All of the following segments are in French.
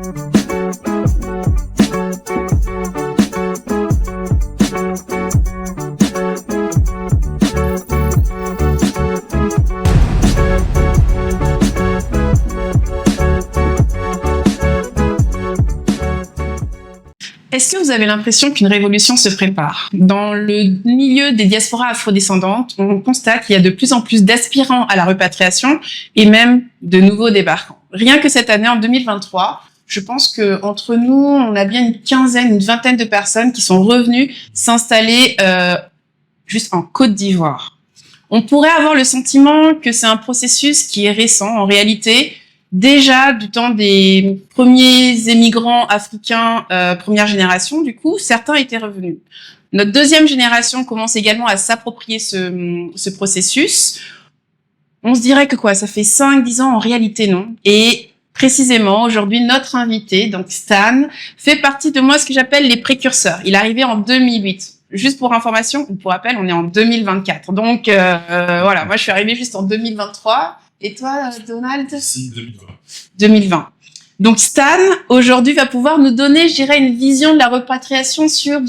Est-ce que vous avez l'impression qu'une révolution se prépare? Dans le milieu des diasporas afrodescendantes, on constate qu'il y a de plus en plus d'aspirants à la repatriation et même de nouveaux débarquants. Rien que cette année, en 2023, je pense que entre nous, on a bien une vingtaine de personnes qui sont revenues s'installer juste en Côte d'Ivoire. On pourrait avoir le sentiment que c'est un processus qui est récent. En réalité, déjà du temps des premiers émigrants africains, première génération, du coup, certains étaient revenus. Notre deuxième génération commence également à s'approprier ce processus. On se dirait que ça fait 5-10 ans, en réalité non. Et précisément, aujourd'hui, notre invité, donc Stan, fait partie de ce que j'appelle les précurseurs. Il est arrivé en 2008. Juste pour information, ou pour rappel, on est en 2024. Donc voilà, moi je suis arrivée juste en 2023. Et toi, Donald? Si, 2020. 2020. Donc Stan, aujourd'hui, va pouvoir nous donner, je dirais, une vision de la repatriation sur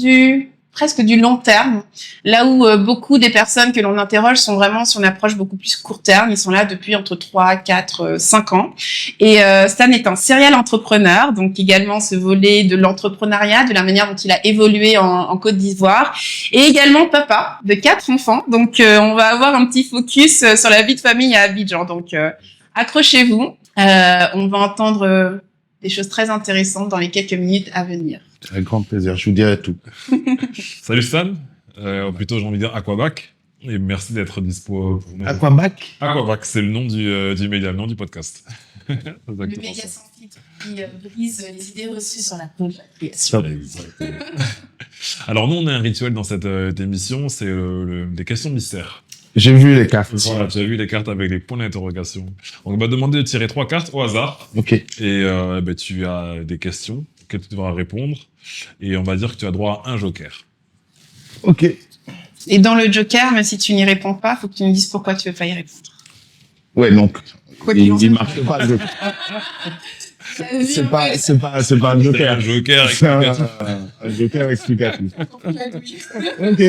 presque du long terme. Là où beaucoup des personnes que l'on interroge sont vraiment sur une approche beaucoup plus court terme. Ils sont là depuis entre 3, 4, 5 ans. Et Stan est un serial entrepreneur, donc également ce volet de l'entrepreneuriat, de la manière dont il a évolué en Côte d'Ivoire. Et également papa de 4 enfants. Donc on va avoir un petit focus sur la vie de famille à Abidjan. Donc accrochez-vous. On va entendre des choses très intéressantes dans les quelques minutes à venir. Avec grand plaisir, je vous dirai tout. Salut Stan, plutôt j'ai envie de dire Aquabac, et merci d'être dispo pour nous. Aquabac? Aquabac, c'est le nom du média, le nom du podcast. Le média sans filtre qui brise les idées reçues sur la repatriation. Exactement. Alors nous, on a un rituel dans cette émission, c'est des questions mystères. J'ai vu les cartes. Voilà, tu as vu les cartes avec les points d'interrogation. Donc on va demander de tirer 3 cartes au hasard. Ok. Et tu as des questions auxquelles tu devras répondre. Et on va dire que tu as droit à un joker. Ok. Et dans le joker, même si tu n'y réponds pas, faut que tu me dises pourquoi tu veux pas y répondre. Ouais, donc. Quoi qu'il en Il soit. marche pas, le joker. C'est pas un joker. Un joker C'est explicatif. un joker explicatif. Ok.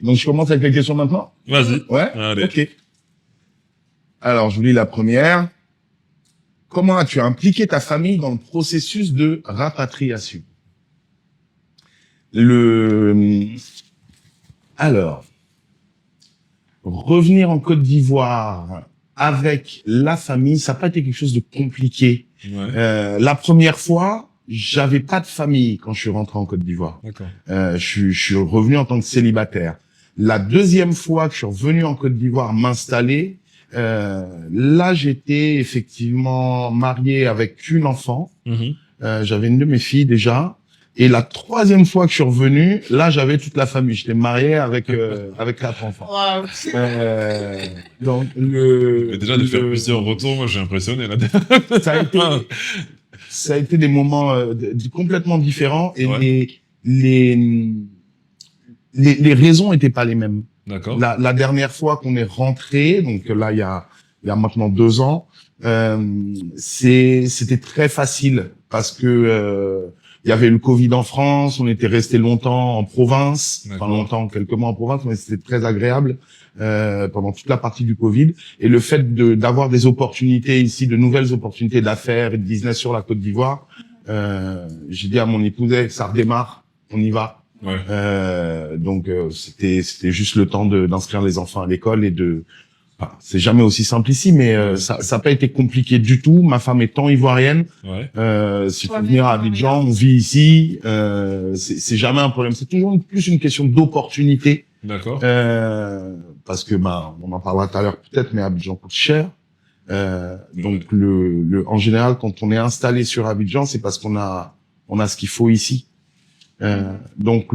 Donc, je commence avec les questions maintenant? Vas-y. Ouais? Allez. Ok. Alors, je vous lis la première. Comment as-tu impliqué ta famille dans le processus de rapatriation? Alors, revenir en Côte d'Ivoire avec la famille, ça n'a pas été quelque chose de compliqué. Ouais. La première fois, j'avais pas de famille quand je suis rentré en Côte d'Ivoire. D'accord. Je suis revenu en tant que célibataire. La deuxième fois que je suis revenu en Côte d'Ivoire m'installer, là j'étais effectivement marié avec une enfant. J'avais une de mes filles déjà. Et la troisième fois que je suis revenu, là j'avais toute la famille. J'étais marié avec 4 enfants. Wow. Donc Mais déjà de faire plusieurs retours, moi j'ai impressionné là. ça a été des moments complètement différents et Ouais. les raisons étaient pas les mêmes. D'accord. La dernière fois qu'on est rentré, donc là il y a maintenant 2 ans, c'était très facile parce que il y avait le Covid en France, on était resté longtemps en province, D'accord. enfin longtemps, quelques mois en province, mais c'était très agréable pendant toute la partie du Covid. Et le fait d'avoir des opportunités ici, de nouvelles opportunités d'affaires et de business sur la Côte d'Ivoire, j'ai dit à mon épouse, ça redémarre, on y va. Ouais. Donc c'était juste le temps d'inscrire les enfants à l'école et enfin, c'est jamais aussi simple ici, mais ça a pas été compliqué du tout. Ma femme étant ivoirienne, Ouais. s'il faut venir à Abidjan, on vit ici, c'est jamais un problème. C'est toujours plus une question d'opportunité, D'accord. parce que on en parlera tout à l'heure peut-être, mais Abidjan coûte cher. Donc en général, quand on est installé sur Abidjan, c'est parce qu'on a ce qu'il faut ici. Donc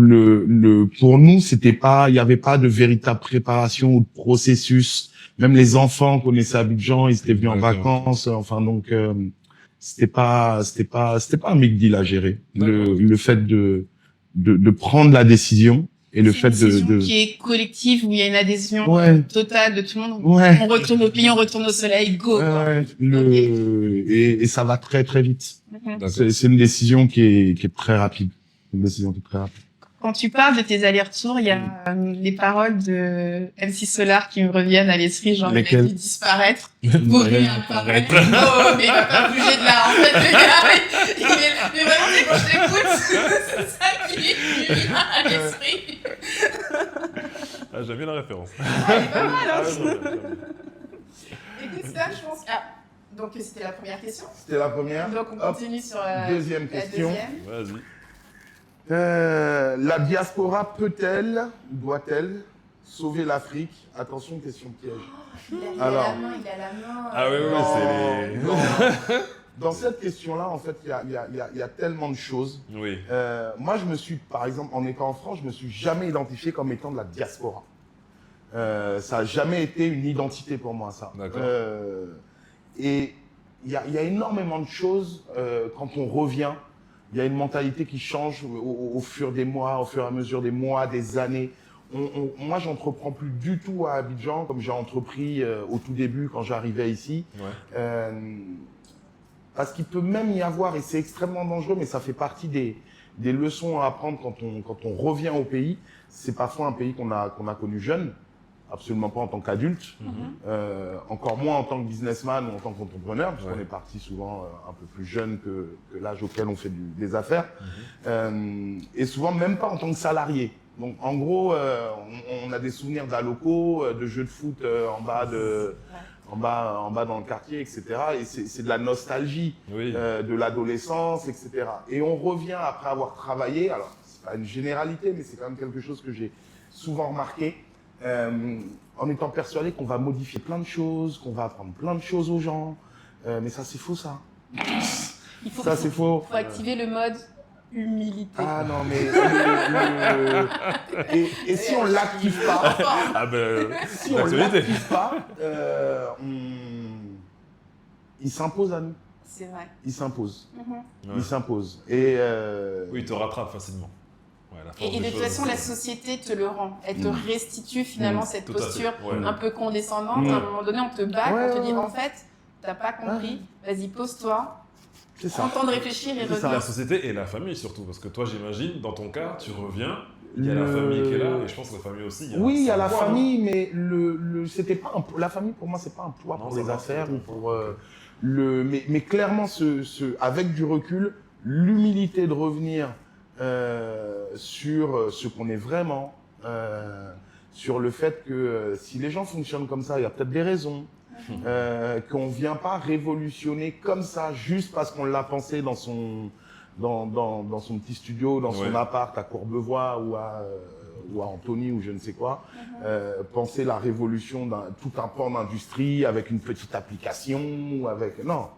pour nous, il y avait pas de véritable préparation ou de processus. Même les enfants connaissaient Abidjan, ils étaient venus en D'accord. vacances. Enfin donc c'était pas un big deal à gérer. Le fait de prendre la décision Et le C'est fait une décision de... qui est collective, où il y a une adhésion Ouais. totale de tout le monde. Ouais. On retourne au pays, on retourne au soleil, go. quoi. Ouais, et ça va très très vite. Mhm. D'accord. C'est une décision qui est très rapide. Une décision qui est très rapide. Quand tu parles de tes allers-retours, il y a les paroles de MC Solar qui me reviennent à l'esprit, genre il a Lesquelles? dû disparaître pour réapparaître. Oh, mais il va pas bouger de là, en fait, le gars. Mais vraiment, c'est quand je l'écoute, c'est ça qui lui vient à l'esprit. Ah, j'aime bien la référence. Ah, il est pas mal, hein. Ah, j'aime bien. Écoute ça, je pense. Ah, donc c'était la première question. C'était la première. Donc on Hop. continue sur Deuxième la question. deuxième. Vas-y. La diaspora peut-elle, doit-elle sauver l'Afrique? Attention, question piège. Il a Alors. la main, il a la main. Ah oui, oui, c'est les... Non. Dans cette question-là, en fait, il y a tellement de choses. Oui. Moi, je me suis, par exemple, en étant en France, je me suis jamais identifié comme étant de la diaspora. Ça a jamais été une identité pour moi, ça. D'accord. Et il y a énormément de choses quand on revient. Il y a une mentalité qui change au fur des mois, au fur et à mesure des mois, des années. Moi, j'entreprends plus du tout à Abidjan comme j'ai entrepris au tout début quand j'arrivais ici. Ouais. Parce qu'il peut même y avoir, et c'est extrêmement dangereux, mais ça fait partie des leçons à apprendre quand on revient au pays. C'est parfois un pays qu'on a connu jeune, absolument pas en tant qu'adulte, encore moins en tant que businessman ou en tant qu'entrepreneur, puisqu'on est parti souvent un peu plus jeune que l'âge auquel on fait des affaires, et souvent même pas en tant que salarié. Donc en gros, on a des souvenirs d'allocaux, de jeux de foot en bas dans le quartier, etc. Et c'est de la nostalgie Oui. de l'adolescence, etc. Et on revient après avoir travaillé. Alors c'est pas une généralité, mais c'est quand même quelque chose que j'ai souvent remarqué. En étant persuadé qu'on va modifier plein de choses, qu'on va apprendre plein de choses aux gens. Mais ça, c'est faux, ça. Ça, c'est faux. Il faut activer le mode humilité. Ah non, mais... et si on l'active pas, Ah ben, si on l'actualité. l'active pas, il s'impose à nous. C'est vrai. Il s'impose. Mhm. Ouais. Il s'impose. Et Oui, il te rattrape facilement. Ouais, la force Et des de toute choses, façon, la c'est- société te le rend. Elle te restitue finalement cette Tout à fait. posture Ouais. un peu condescendante. À un moment donné, on te bat, Ouais, on te dit ouais. en fait, t'as pas compris, vas-y, pose-toi, c'est prends ça. le temps de réfléchir et C'est ça. La reviens. société et la famille surtout, parce que toi, j'imagine, dans ton cas, tu reviens, il y a la famille qui est là, et je pense que la famille aussi. Oui, il y a la un poids, famille, mais c'était pas la famille pour moi, c'est pas un poids Non, pour ça les va, affaires c'est ou pas un pour poids. mais clairement avec du recul, l'humilité de revenir sur ce qu'on est vraiment, sur le fait que si les gens fonctionnent comme ça, il y a peut-être des raisons. Qu'on vient pas révolutionner comme ça juste parce qu'on l'a pensé dans son petit studio, dans son Ouais. appart à Courbevoie ou à Antony ou je ne sais quoi, penser la révolution tout un pan d'industrie avec une petite application ou avec non.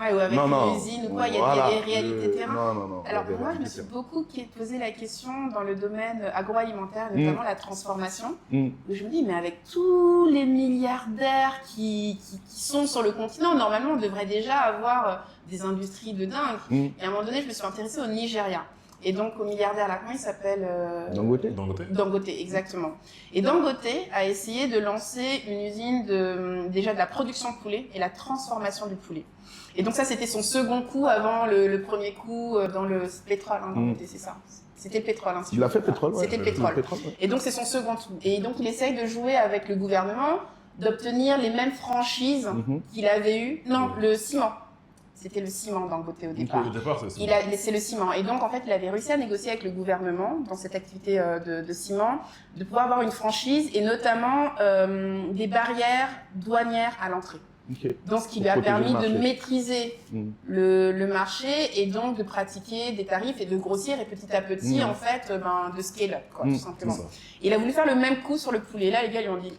Ouais, ou avec Non, une usine ou quoi, il y a des réalités terrain. Non. Alors il y a des moi, je me réalités suis beaucoup posé la question dans le domaine agroalimentaire, notamment la transformation. terrain. Où je me dis, mais avec tous les milliardaires qui sont sur le continent, normalement, on devrait déjà avoir des industries de dingue. Mm. Et à un moment donné, je me suis intéressée au Nigeria. Et donc, au milliardaire là, comment il s'appelle Dangote. Dangote. Dangote, exactement. Et Dangote a essayé de lancer une usine déjà de la production de poulet et la transformation du poulet. Et donc ça, c'était son second coup avant le premier coup dans le pétrole. Hein, Dangote, c'est ça. C'était le pétrole. Hein, si Il je a me fait trompe pas. pétrole, ouais. C'était le pétrole. Ouais. Et donc, c'est son second coup. Et donc, il essaye de jouer avec le gouvernement, d'obtenir les mêmes franchises Mhm. qu'il avait eues. Non, le ciment. C'était le ciment Dangote au départ. Au départ, c'est ça. Il a laissé le ciment. Et donc, en fait, il avait réussi à négocier avec le gouvernement, dans cette activité de ciment, de pouvoir avoir une franchise et notamment des barrières douanières à l'entrée. Ok. Donc, ce qui Pour lui a protéger permis le de marché. maîtriser Mm. le marché et donc de pratiquer des tarifs et de grossir et petit à petit, Mm. en fait, de scale up, quoi, Mm. tout C'est simplement. ça. Il a voulu faire le même coup sur le poulet. Là, les gars lui ont dit,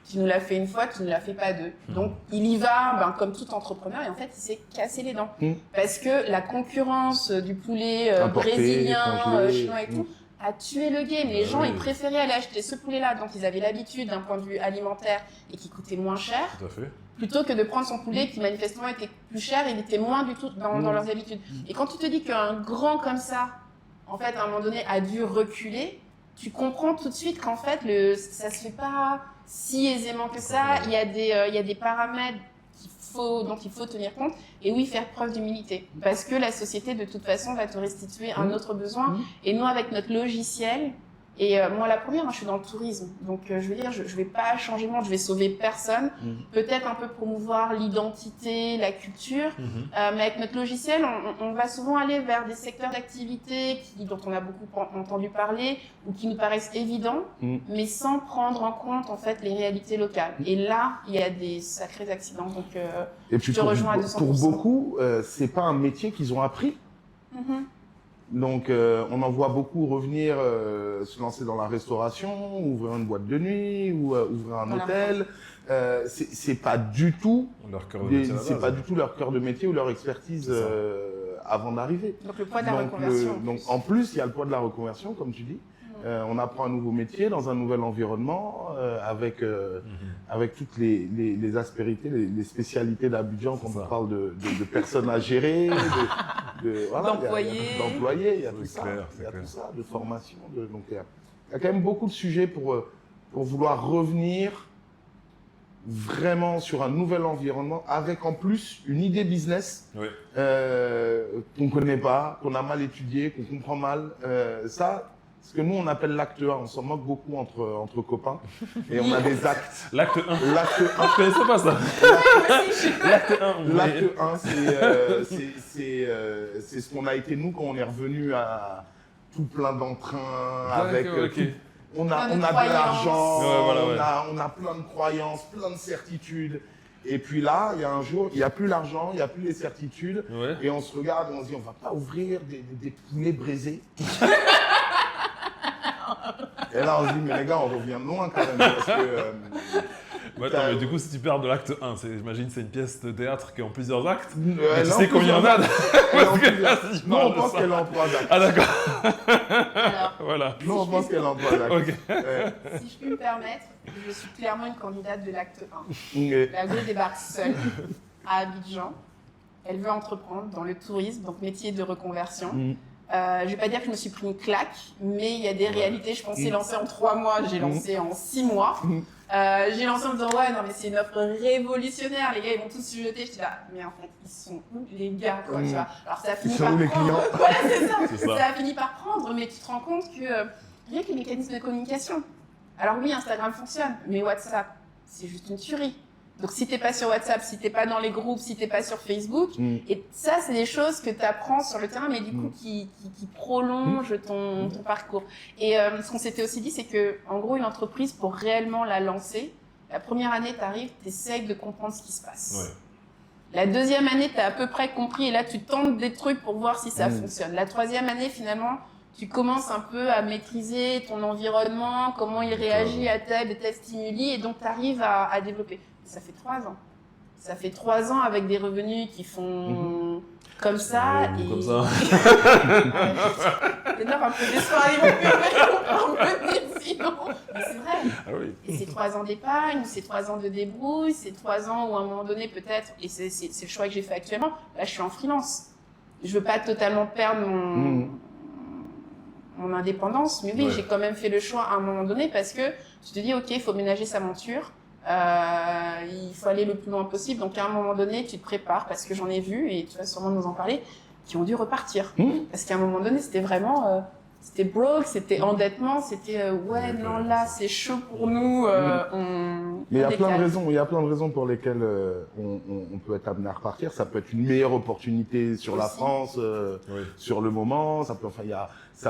tu nous l'as fait une fois, tu ne l'as fait pas deux. Donc, il y va comme tout entrepreneur et en fait, il s'est cassé les dents. Parce que la concurrence du poulet Importé, brésilien, congelé. chinois et tout, a tué le game. Les gens, oui. ils préféraient aller acheter ce poulet-là, dont ils avaient l'habitude d'un point de vue alimentaire et qui coûtait moins cher, Tout à fait. plutôt que de prendre son poulet qui manifestement était plus cher et il était moins du tout dans leurs habitudes. Et quand tu te dis qu'un grand comme ça, en fait, à un moment donné, a dû reculer, tu comprends tout de suite qu'en fait, ça se fait pas si aisément que ça. Il y a des paramètres dont il faut tenir compte. Et oui, faire preuve d'humilité. Parce que la société, de toute façon, va te restituer un autre besoin. Et nous, avec notre logiciel, et moi, la première, je suis dans le tourisme. Donc, je veux dire, je vais pas changer le monde, je vais sauver personne. Peut-être un peu promouvoir l'identité, la culture. Mais avec notre logiciel, on va souvent aller vers des secteurs d'activité dont on a beaucoup entendu parler ou qui nous paraissent évidents, mais sans prendre en compte, en fait, les réalités locales. Et là, il y a des sacrés accidents. Donc, Et puis je te rejoins à 200%. pour beaucoup, c'est pas un métier qu'ils ont appris. Donc, on en voit beaucoup revenir se lancer dans la restauration, ouvrir une boîte de nuit ou ouvrir un hôtel. C'est pas du tout leur cœur de métier. c'est pas du tout leur cœur de métier ou leur expertise avant d'arriver. Donc le poids de la reconversion. Donc en plus, il y a le poids de la reconversion, comme tu dis. On apprend un nouveau métier dans un nouvel environnement avec toutes les aspérités, les spécialités d'Abidjan quand on parle de personnes à gérer, d'employés, il y a tout ça, de formation. Donc il y a quand même beaucoup de sujets pour vouloir revenir vraiment sur un nouvel environnement avec en plus une idée business qu'on connaît pas, qu'on a mal étudié, qu'on comprend mal. Ce que nous, on appelle l'acte 1. On s'en moque beaucoup entre copains. Et on a des actes. L'acte 1. L'acte 1. Je connaissais pas ça. L'acte 1. L'acte 1, c'est ce qu'on a été, nous, quand on est revenu à tout plein d'entrain, avec on a de l'argent, on a plein de croyances, plein de certitudes. Et puis là, il y a un jour, il n'y a plus l'argent, il n'y a plus les certitudes. Et on se regarde et on se dit, on va pas ouvrir des poulets braisés. Et là, on se dit, mais les gars, on revient de loin quand même. Parce que, attends, mais du coup, si tu perds de l'acte 1, j'imagine que c'est une pièce de théâtre qui est en plusieurs actes. Tu sais combien il y en a? Nous, on pense qu'elle est en 3 actes. Ah, d'accord. Alors, voilà. Nous, on pense qu'elle est en 3 actes. Ok. si je puis me permettre, je suis clairement une candidate de l'acte 1. Okay. La Go débarque seule à Abidjan. Elle veut entreprendre dans le tourisme, donc métier de reconversion. Je vais pas dire que je me suis pris une claque, mais il y a des réalités. Je pensais lancer en 3 mois, j'ai lancé en 6 mois. J'ai lancé en disant ouais, non mais c'est une offre révolutionnaire, les gars ils vont tous se jeter. Je dis là, mais en fait ils sont où les gars quoi, tu vois. Alors ça a fini par les prendre. clients. Voilà, c'est ça. Ça a fini par prendre, mais tu te rends compte que rien que les mécanismes de communication. Alors oui, Instagram fonctionne, mais WhatsApp, c'est juste une tuerie. Donc si t'es pas sur WhatsApp, si t'es pas dans les groupes, si t'es pas sur Facebook, et ça c'est des choses que t'apprends sur le terrain, mais du coup qui prolongent ton parcours. Et ce qu'on s'était aussi dit, c'est que en gros une entreprise pour réellement la lancer, la première année t'arrives, t'essayes de comprendre ce qui se passe. La deuxième année t'as à peu près compris et là tu tentes des trucs pour voir si ça fonctionne. La troisième année finalement tu commences un peu à maîtriser ton environnement, comment il réagit à tel et tel stimuli, et donc tu arrives à développer. Ça fait 3 ans. Ça fait 3 ans avec des revenus qui font comme ça. Comme ça. C'est un peu d'espoir, on peut dire sinon. Mais c'est vrai. Ah oui. Et c'est 3 ans d'épargne, c'est 3 ans de débrouille, c'est 3 ans où à un moment donné peut-être, et c'est le choix que j'ai fait actuellement, là je suis en freelance. Je veux pas totalement perdre mon indépendance, mais oui, j'ai quand même fait le choix à un moment donné parce que tu te dis ok, il faut ménager sa monture. Il faut aller le plus loin possible. Donc à un moment donné, tu te prépares parce que j'en ai vu et tu vas sûrement nous en parler qui ont dû repartir parce qu'à un moment donné, c'était vraiment c'était broke, c'était endettement, c'était non là c'est chaud pour nous. Mais il y a plein de raisons pour lesquelles on peut être amené à repartir. Ça peut être une meilleure opportunité sur la France, sur le moment. Ça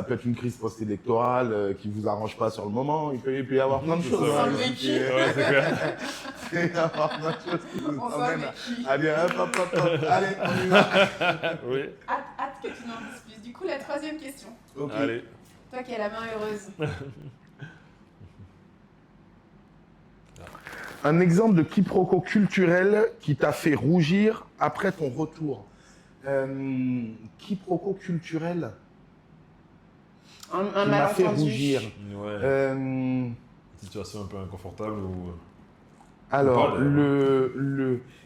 peut être une crise post-électorale qui vous arrange pas sur le moment. Il peut y avoir plein de choses. C'est clair. Il peut y avoir plein de choses qui nous emmènent à dire hop, allez, on y va. Oui. Hâte que tu n'en dises plus. Du coup, la troisième question. Okay. Allez. Toi qui as la main heureuse. Un exemple de quiproquo culturel qui t'a fait rougir après ton retour. Quiproquo culturel Un qui m'a fait malentendu. rougir. Ouais. Situation un peu inconfortable ou... Alors,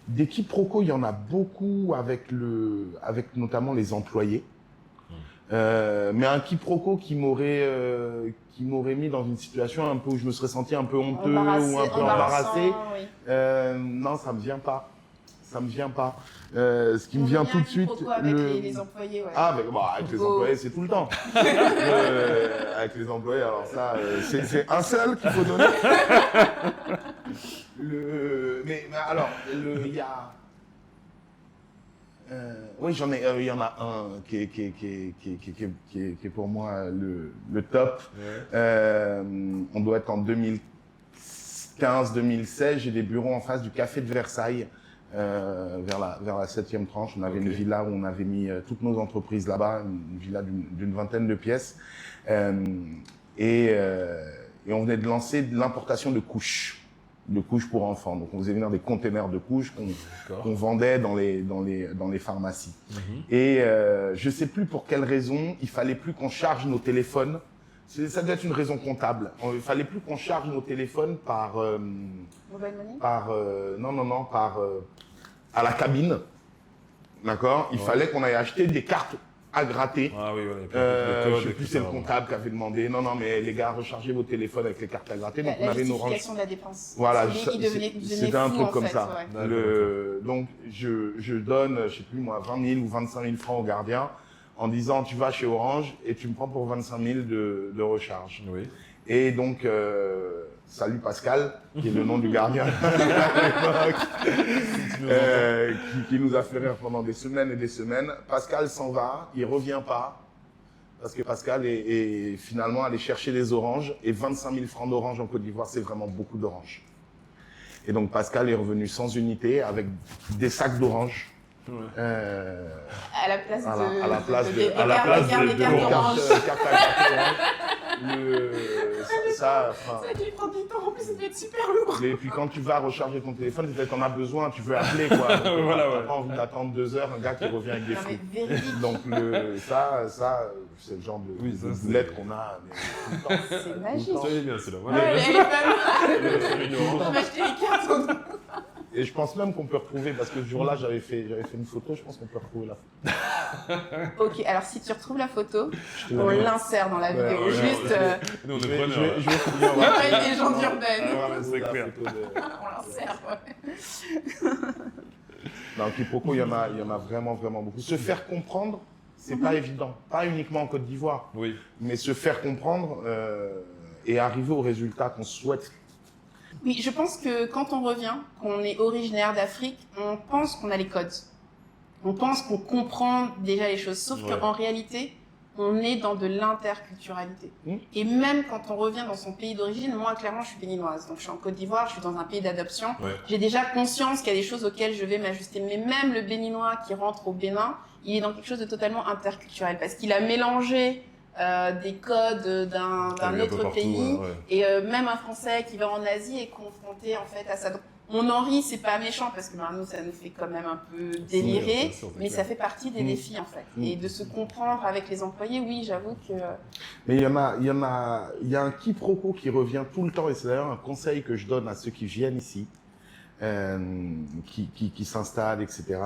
des quiproquos, il y en a beaucoup avec notamment les employés. Mais un quiproquo qui m'aurait mis dans une situation un peu où je me serais senti un peu honteux ou un peu embarrassé. Oui. Non, ça me vient pas. Ça me vient pas. Ce qui me vient tout de suite. Avec les employés, ouais. Ah, mais bon, avec les employés, c'est tout le temps. Avec les employés, alors ça, c'est un seul qu'il faut donner. Mais alors, il y a. Oui, il y en a un qui est pour moi le top. Ouais. On doit être en 2015-2016. J'ai des bureaux en face du Café de Versailles, vers la 7e tranche. On avait une villa où on avait mis toutes nos entreprises là-bas, une villa d'une vingtaine de pièces. Et on venait de lancer de l'importation de couches pour enfants. Donc on faisait venir des containers de couches qu'on vendait dans les pharmacies. Et je sais plus pour quelle raison, il fallait plus qu'on charge nos téléphones. Ça doit être une raison comptable. Il fallait plus qu'on charge nos téléphones par Mobile money? À la cabine. D'accord? Il fallait qu'on aille acheter des cartes à gratter. Ah oui, je sais plus, c'est le comptable qui avait demandé. Non, mais les gars, rechargez vos téléphones avec les cartes à gratter. Donc on avait nos rangs. De la dépense. Voilà, c'était un truc comme fait, ça. Ouais. Donc je donne, je sais plus moi, 20 000 ou 25 000 francs au gardien en disant tu vas chez Orange et tu me prends pour 25 000 de recharge. Oui. Et donc salut Pascal, qui est le nom du gardien qui nous a fait rire pendant des semaines et des semaines. Pascal s'en va, il revient pas, parce que Pascal est finalement allé chercher des oranges, et 25 000 francs d'oranges en Côte d'Ivoire, c'est vraiment beaucoup d'oranges. Et donc Pascal est revenu sans unité, avec des sacs d'oranges. À la place des cartes oranges. Ça lui prend du temps, en plus, ça doit être super lourd. Et puis quand tu vas recharger ton téléphone, peut-être t'en as besoin, tu veux appeler, quoi. T'as pas envie d'attendre 2 heures, un gars qui revient avec des fruits. Donc ça, c'est le genre de boulette qu'on a tout le temps. C'est magique. C'est bien, c'est là. Elle est pas mal. On va acheter les cartes. Et je pense même qu'on peut retrouver, parce que ce jour-là, j'avais fait une photo, je pense qu'on peut retrouver la photo. Ok, alors si tu retrouves la photo, on l'insère dans la vidéo. Ouais, juste. Nous, on est preneurs. Je vais trouver les légendes urbaines. C'est clair. On l'insère, ouais. Non, quiproquo, il y en a vraiment, vraiment beaucoup. Se faire comprendre, c'est pas évident. Pas uniquement en Côte d'Ivoire. Oui. Mais se faire comprendre et arriver au résultat qu'on souhaite. Oui, je pense que quand on revient, qu'on est originaire d'Afrique, on pense qu'on a les codes. On pense qu'on comprend déjà les choses. Sauf qu'en réalité, on est dans de l'interculturalité. Et même quand on revient dans son pays d'origine, moi, clairement, je suis béninoise. Donc, je suis en Côte d'Ivoire, je suis dans un pays d'adoption. J'ai déjà conscience qu'il y a des choses auxquelles je vais m'ajuster. Mais même le béninois qui rentre au Bénin, il est dans quelque chose de totalement interculturel. Parce qu'il a mélangé des codes d'un autre pays. Et même un Français qui va en Asie est confronté, en fait, à ça. Donc, on en rit, c'est pas méchant, parce que nous, ça nous fait quand même un peu délirer, mais ça fait partie des défis, en fait. Et de se comprendre avec les employés, oui, j'avoue que... Mais il y a un quiproquo qui revient tout le temps, et c'est d'ailleurs un conseil que je donne à ceux qui viennent ici, qui s'installent, etc.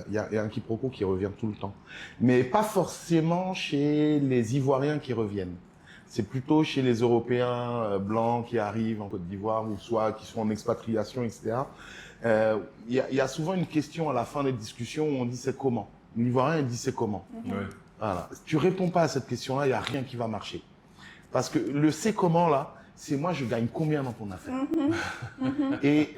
Il y a un quiproquo qui revient tout le temps. Mais pas forcément chez les Ivoiriens qui reviennent. C'est plutôt chez les Européens blancs qui arrivent en Côte d'Ivoire, ou soit qui sont en expatriation, etc. Il y a souvent une question à la fin des discussions où on dit c'est comment. L'Ivoirien il dit c'est comment. Voilà. Si tu réponds pas à cette question-là, il y a rien qui va marcher. Parce que le c'est comment là, c'est moi je gagne combien dans ton affaire. Et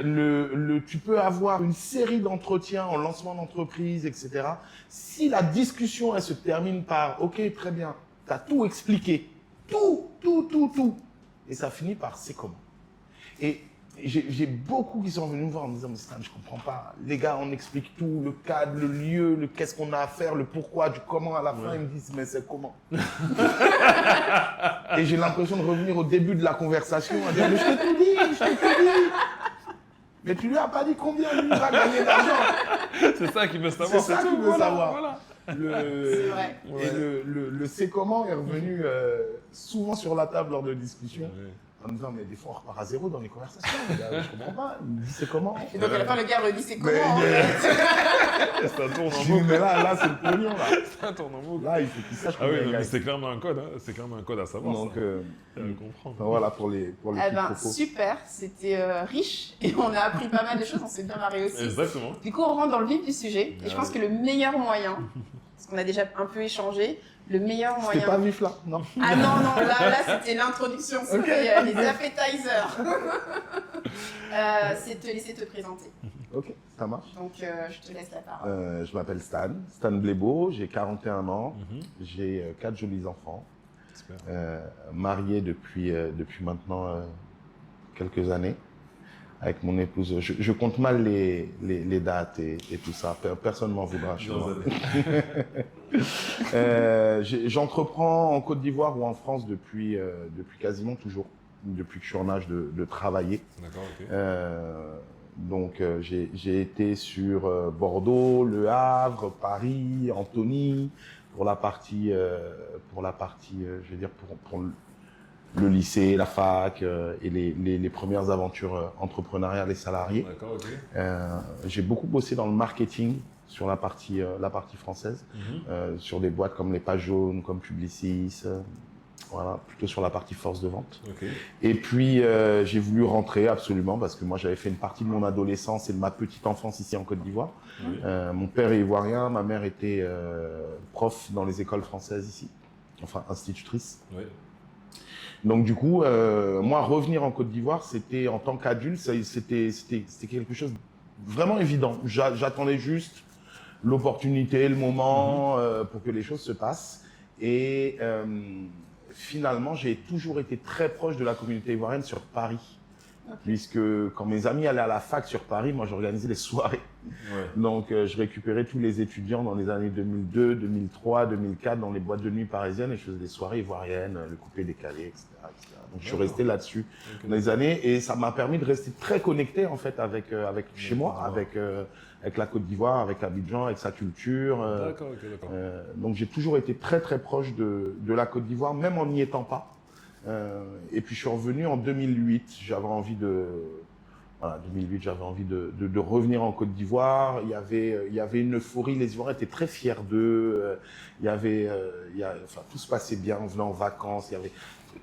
tu peux avoir une série d'entretiens en lancement d'entreprise, etc. Si la discussion elle se termine par ok très bien, t'as tout expliqué. Tout. Et ça finit par c'est comment. Et j'ai beaucoup qui sont venus me voir en me disant mais Stan, je comprends pas. Les gars, on explique tout, le cadre, le lieu, le qu'est-ce qu'on a à faire, le pourquoi, du comment. À la fin, ils me disent mais c'est comment. Et j'ai l'impression de revenir au début de la conversation à dire mais je t'ai tout dit. Mais tu lui as pas dit combien lui va gagner d'argent. C'est ça qu'il veut savoir. C'est ça qu'il veut savoir. C'est vrai. Et le c'est comment est revenu souvent sur la table lors de discussions. en me disant, mais des fois, on repart à zéro dans les conversations. Les gars, je comprends pas. Il me dit, c'est comment? Et donc, à la fin, le gars redit, c'est comment, Mais- en fait? Ça tourne Je en dis, boucle. mais là, c'est le pognon, là. Ça tourne en boucle. Là, il faut qu'il sache Ah oui, combien il non, mais gagne. c'est clairement un code, hein. C'est clairement un code à savoir. Donc, ça. À comprendre. voilà pour les Eh petits ben, propos. super. C'était riche. Et on a appris pas mal de choses. On s'est bien marré aussi. Exactement. Du coup, on rentre dans le vif du sujet. Et je pense Ouais. que le meilleur moyen, parce qu'on a déjà un peu échangé, le meilleur C'était moyen. pas vif, là? Non. Ah non, non, là c'était l'introduction, c'était les appetizers. C'est de te laisser te présenter. Ok, ça marche. Donc, je te laisse la parole. Je m'appelle Stan Blébeau, j'ai 41 ans, Mhm. j'ai 4 jolis enfants, Super. marié depuis maintenant quelques années avec mon épouse. Je compte mal les dates et tout ça, personne m'en voudra. chez moi. J'entreprends en Côte d'Ivoire ou en France depuis quasiment toujours, depuis que je suis en âge de travailler. D'accord, ok. Donc j'ai été sur Bordeaux, Le Havre, Paris, Antony pour la partie je veux dire pour le lycée, la fac et les premières aventures entrepreneuriales et salariées. D'accord, ok. J'ai beaucoup bossé dans le marketing sur la partie française, Mhm. sur des boîtes comme les Pages Jaunes, comme Publicis, voilà, plutôt sur la partie force de vente. Ok. Et puis j'ai voulu rentrer absolument parce que moi j'avais fait une partie de mon adolescence et de ma petite enfance ici en Côte d'Ivoire. Oui. Mon père est ivoirien, ma mère était prof dans les écoles françaises ici, enfin institutrice. Oui. Donc du coup, moi revenir en Côte d'Ivoire, c'était en tant qu'adulte, c'était quelque chose de vraiment évident. J'attendais juste l'opportunité, le moment pour que les choses se passent. Et finalement, j'ai toujours été très proche de la communauté ivoirienne sur Paris. Ok. Puisque quand mes amis allaient à la fac sur Paris, moi j'organisais les soirées. Ouais. Donc je récupérais tous les étudiants dans les années 2002, 2003, 2004 dans les boîtes de nuit parisiennes et je faisais des soirées ivoiriennes, le coupé décalé, etc., etc. Donc je suis resté là-dessus Ok. dans les années et ça m'a permis de rester très connecté en fait avec chez moi, avec la Côte d'Ivoire, avec Abidjan, avec sa culture. D'accord, ok, d'accord. Donc j'ai toujours été très très proche de la Côte d'Ivoire, même en n'y étant pas. Et puis je suis revenu en 2008. J'avais envie de revenir en Côte d'Ivoire. Il y avait une euphorie. Les Ivoiriens étaient très fiers d'eux. Enfin tout se passait bien. On venait en vacances. Il y avait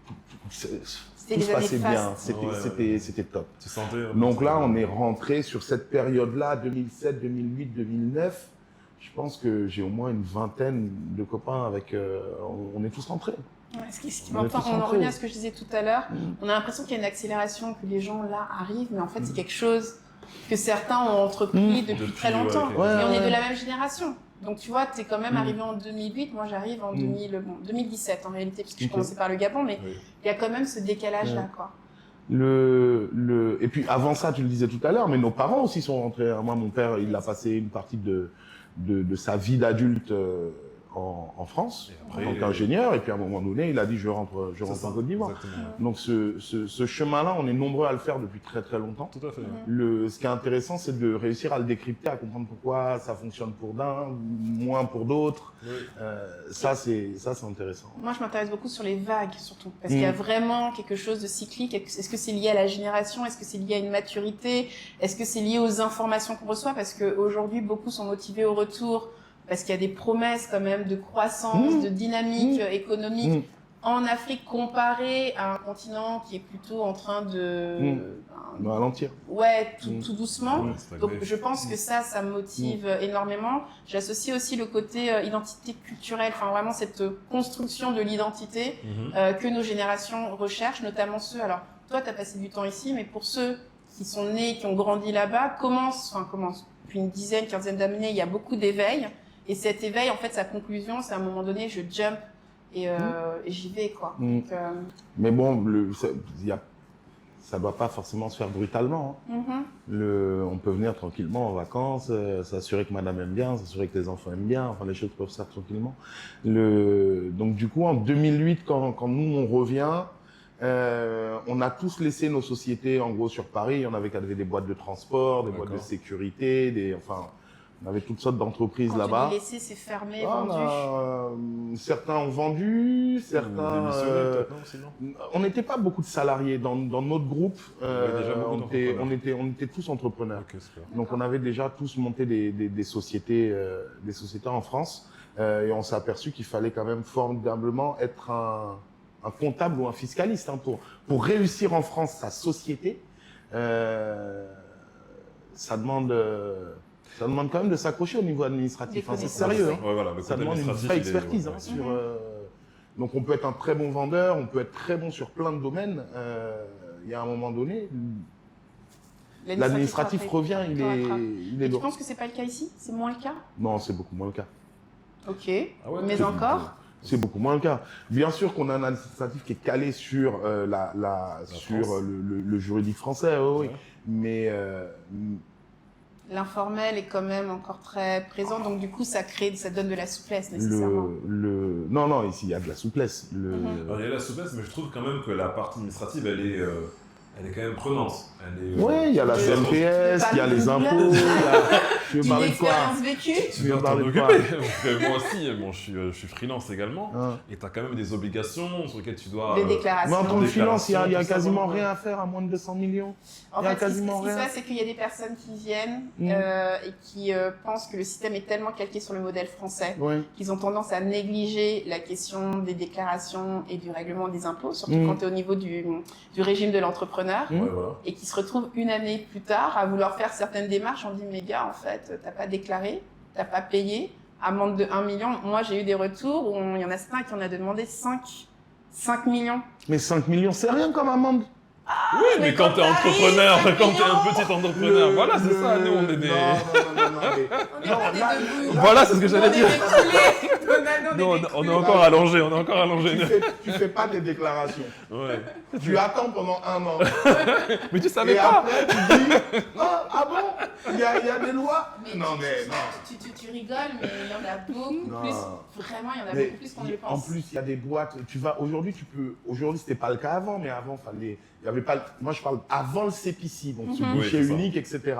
tout C'était se les années passait bien. fastes. C'était top. Tu sentais. Donc là, on est rentré sur cette période-là, 2007, 2008, 2009. Je pense que j'ai au moins une vingtaine de copains avec. On est tous rentrés. Ouais, ce qui On est m'importe, tous on en rentrés. revient à ce que je disais tout à l'heure. On a l'impression qu'il y a une accélération, que les gens là arrivent, mais en fait, c'est quelque chose que certains ont entrepris depuis Depuis, très longtemps. ouais, ok. Et on Ouais, est de ouais. la même génération. Donc tu vois, t'es quand même arrivé en 2008, moi j'arrive en 2017 en réalité, parce que je Ok. commençais par le Gabon, mais Oui. il y a quand même ce décalage-là, quoi. Et puis avant ça, tu le disais tout à l'heure, mais nos parents aussi sont rentrés. Moi, mon père, il a passé une partie de sa vie d'adulte en France, Et après, en tant qu'ingénieur, et puis à un moment donné, il a dit je rentre C'est en ça, Côte d'Ivoire. Exactement. Donc ce chemin-là, on est nombreux à le faire depuis très très longtemps. Tout à fait. Ce qui est intéressant, c'est de réussir à le décrypter, à comprendre pourquoi ça fonctionne pour d'un, moins pour d'autres. Oui. Ça c'est intéressant. Moi, je m'intéresse beaucoup sur les vagues, surtout. Parce qu'il y a vraiment quelque chose de cyclique. Est-ce que c'est lié à la génération? Est-ce que c'est lié à une maturité? Est-ce que c'est lié aux informations qu'on reçoit? Parce qu'aujourd'hui, beaucoup sont motivés au retour. Parce qu'il y a des promesses, quand même, de croissance, de dynamique économique en Afrique comparée à un continent qui est plutôt en train de... On va ralentir. Ouais, tout doucement. Ouais, c'est Donc agréable. je pense que ça me motive énormément. J'associe aussi le côté identité culturelle, enfin vraiment cette construction de l'identité que nos générations recherchent, notamment ceux. Alors toi, t'as passé du temps ici, mais pour ceux qui sont nés, qui ont grandi là-bas, commence depuis une dizaine, quinzaine d'années, il y a beaucoup d'éveil. Et cet éveil, en fait, sa conclusion, c'est à un moment donné, je jump et j'y vais, quoi. Donc, Mais bon, ça doit pas forcément se faire brutalement. Hein. On peut venir tranquillement en vacances, s'assurer que madame aime bien, s'assurer que les enfants aiment bien, enfin les choses peuvent se faire tranquillement. Donc du coup, en 2008, quand nous on revient, on a tous laissé nos sociétés en gros sur Paris. Il y en avait qui avaient des boîtes de transport, des boîtes de sécurité, On avait toutes sortes d'entreprises Quand là-bas. tu dis laissé, c'est fermé, Ah, vendu. certains ont vendu, certains. Démissionné, peut-être, non, sinon On n'était pas beaucoup de salariés dans notre groupe. Il y avait déjà beaucoup on était tous entrepreneurs. Ok, super. Donc on avait déjà tous monté des sociétés en France et on s'est aperçu qu'il fallait quand même formidablement être un comptable ou un fiscaliste hein, pour réussir en France sa société. Ça demande quand même de s'accrocher au niveau administratif. Hein, c'est sérieux. Hein. Ouais, voilà, le Ça côté demande une administratif, vraie il est- expertise ouais, hein, ouais. sur. Donc on peut être un très bon vendeur, on peut être très bon sur plein de domaines. Il y a un moment donné, l'administratif revient, il est Et tu lourd. penses que c'est pas le cas ici? C'est moins le cas? Non, c'est beaucoup moins le cas. Ok. Ah ouais, Mais c'est- encore? C'est beaucoup moins le cas. Bien sûr qu'on a un administratif qui est calé sur sur France. le juridique français, oui. Ouais. Mais L'informel est quand même encore très présent, donc du coup, ça donne de la souplesse nécessairement. non, ici il y a de la souplesse. Alors, il y a la souplesse, mais je trouve quand même que la partie administrative, elle est quand même prenante. Ouais, il y a la Tu CNPS, il y a les veux impôts, parler de tu veux Une parler de quoi? expérience vécue? Tu veux t'en parler de quoi? occuper. Parce que moi aussi, bon, je suis freelance également, Hein. et tu as quand même des obligations sur lesquelles tu dois... Des Mais déclarations. en tant que finance, il y a tout ça, quasiment ouais. rien à faire à moins de 200 millions. En Il y a fait, ce qui quasiment se rien. passe, c'est qu'il y a des personnes qui viennent Mm. et qui pensent que le système est tellement calqué sur le modèle français Ouais. qu'ils ont tendance à négliger la question des déclarations et du règlement des impôts, surtout Mm. quand tu es au niveau du régime de l'entrepreneur, Ouais, voilà. et qui se retrouvent une année plus tard à vouloir faire certaines démarches. On dit, mais gars, en fait, t'as pas déclaré, t'as pas payé, amende de 1 million. Moi, j'ai eu des retours où il y en a certains qui en a demandé 5 millions. Mais 5 millions, c'est rien comme amende. Oui, mais mais quand quand t'es t'arrives, entrepreneur, 5 quand t'es un millions. petit entrepreneur, voilà, c'est ça, nous on est des... Non, mais... On n'est Non, pas des là- debout. Voilà, c'est ce que j'allais dire. On est des coulés. Ronaldo, Nous, on est des on est coulés. encore allongé, on est encore allongé. tu fais pas tes déclarations. Ouais. Tu attends pendant 1 an. Mais tu savais Et pas. après, tu dis, ah bon, il y a des lois. Mais Non, mais non. tu rigoles, mais il y en a beaucoup Non. plus. Vraiment, il y en a Mais beaucoup plus qu'on ne le en pense. plus, il y a des boîtes. Aujourd'hui, c'était pas le cas avant, mais avant, il y avait pas. Moi, je parle avant le CPC, donc ce Mhm. guichet Oui, c'est ça. unique, etc.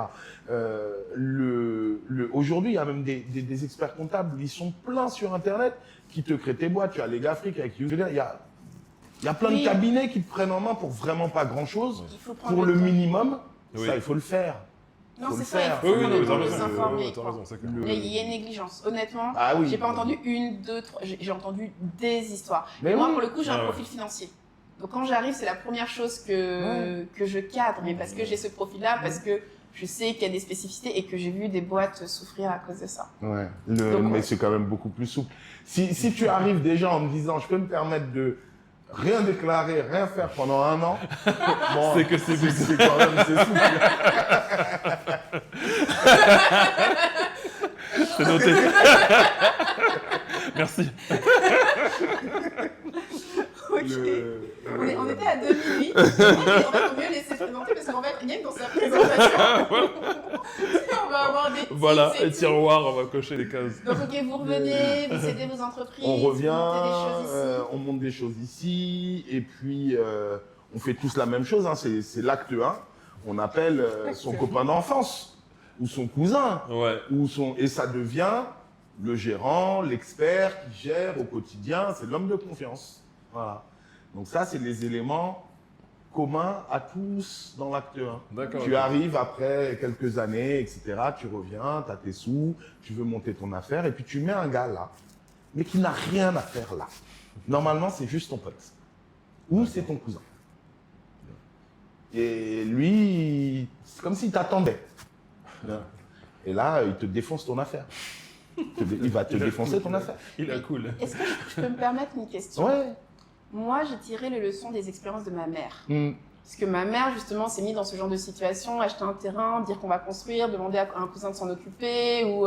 Aujourd'hui, il y a même des experts comptables, ils sont pleins sur Internet qui te créent tes boîtes. Tu as les Gafric avec User. Il y a plein Oui. de cabinets qui te prennent en main pour vraiment pas grand chose. Il faut prendre Pour le temps. minimum, Oui. ça, il faut le faire. Non, faut c'est le ça, faire. il faut Oui, prendre oui, le t'as temps de raison. s'informer. T'as quoi. raison, c'est clair. Mais il y a une négligence. Honnêtement, Ah oui. j'ai pas entendu une, deux, trois. J'ai entendu des histoires. Mais Et moi, oui. pour le coup, j'ai Ah un ouais. profil financier. Donc quand j'arrive, c'est la première chose que je cadre. Mais parce que j'ai ce profil-là, parce que je sais qu'il y a des spécificités et que j'ai vu des boîtes souffrir à cause de ça. Ouais. Donc, Mais ouais. c'est quand même beaucoup plus souple. Si tu arrives déjà en me disant, je peux me permettre de rien déclarer, rien faire pendant 1 an, bon, C'est que c'est quand même c'est souple. C'est noté. Merci. Ok. Le- On était à 2 minutes. On va mieux laisser se présenter parce qu'on va être rien dans sa présentation. On va avoir des tips Voilà, et les tout. tiroirs, on va cocher les cases. Donc ok, vous revenez, vous aidez vos entreprises, On vous revient, montez des choses ici. on monte des choses ici, et puis on fait tous la même chose. Hein, c'est l'acte 1. On appelle son copain d'enfance ou son cousin, Ouais. et ça devient le gérant, l'expert qui gère au quotidien. C'est l'homme de confiance. Voilà. Donc ça, c'est les éléments communs à tous dans l'acte 1. D'accord. Tu arrives après quelques années, etc. Tu reviens, tu as tes sous, tu veux monter ton affaire, et puis tu mets un gars là, mais qui n'a rien à faire là. Normalement, c'est juste ton pote. Ou c'est ton cousin. Et lui, c'est comme s'il t'attendait. Et là, il te défonce ton affaire. Il va te défoncer ton affaire. Il est cool. Est-ce que je peux me permettre une question? Ouais. Moi, j'ai tiré les leçons des expériences de ma mère. Mm. Parce que ma mère, justement, s'est mise dans ce genre de situation, acheter un terrain, dire qu'on va construire, demander à un cousin de s'en occuper, ou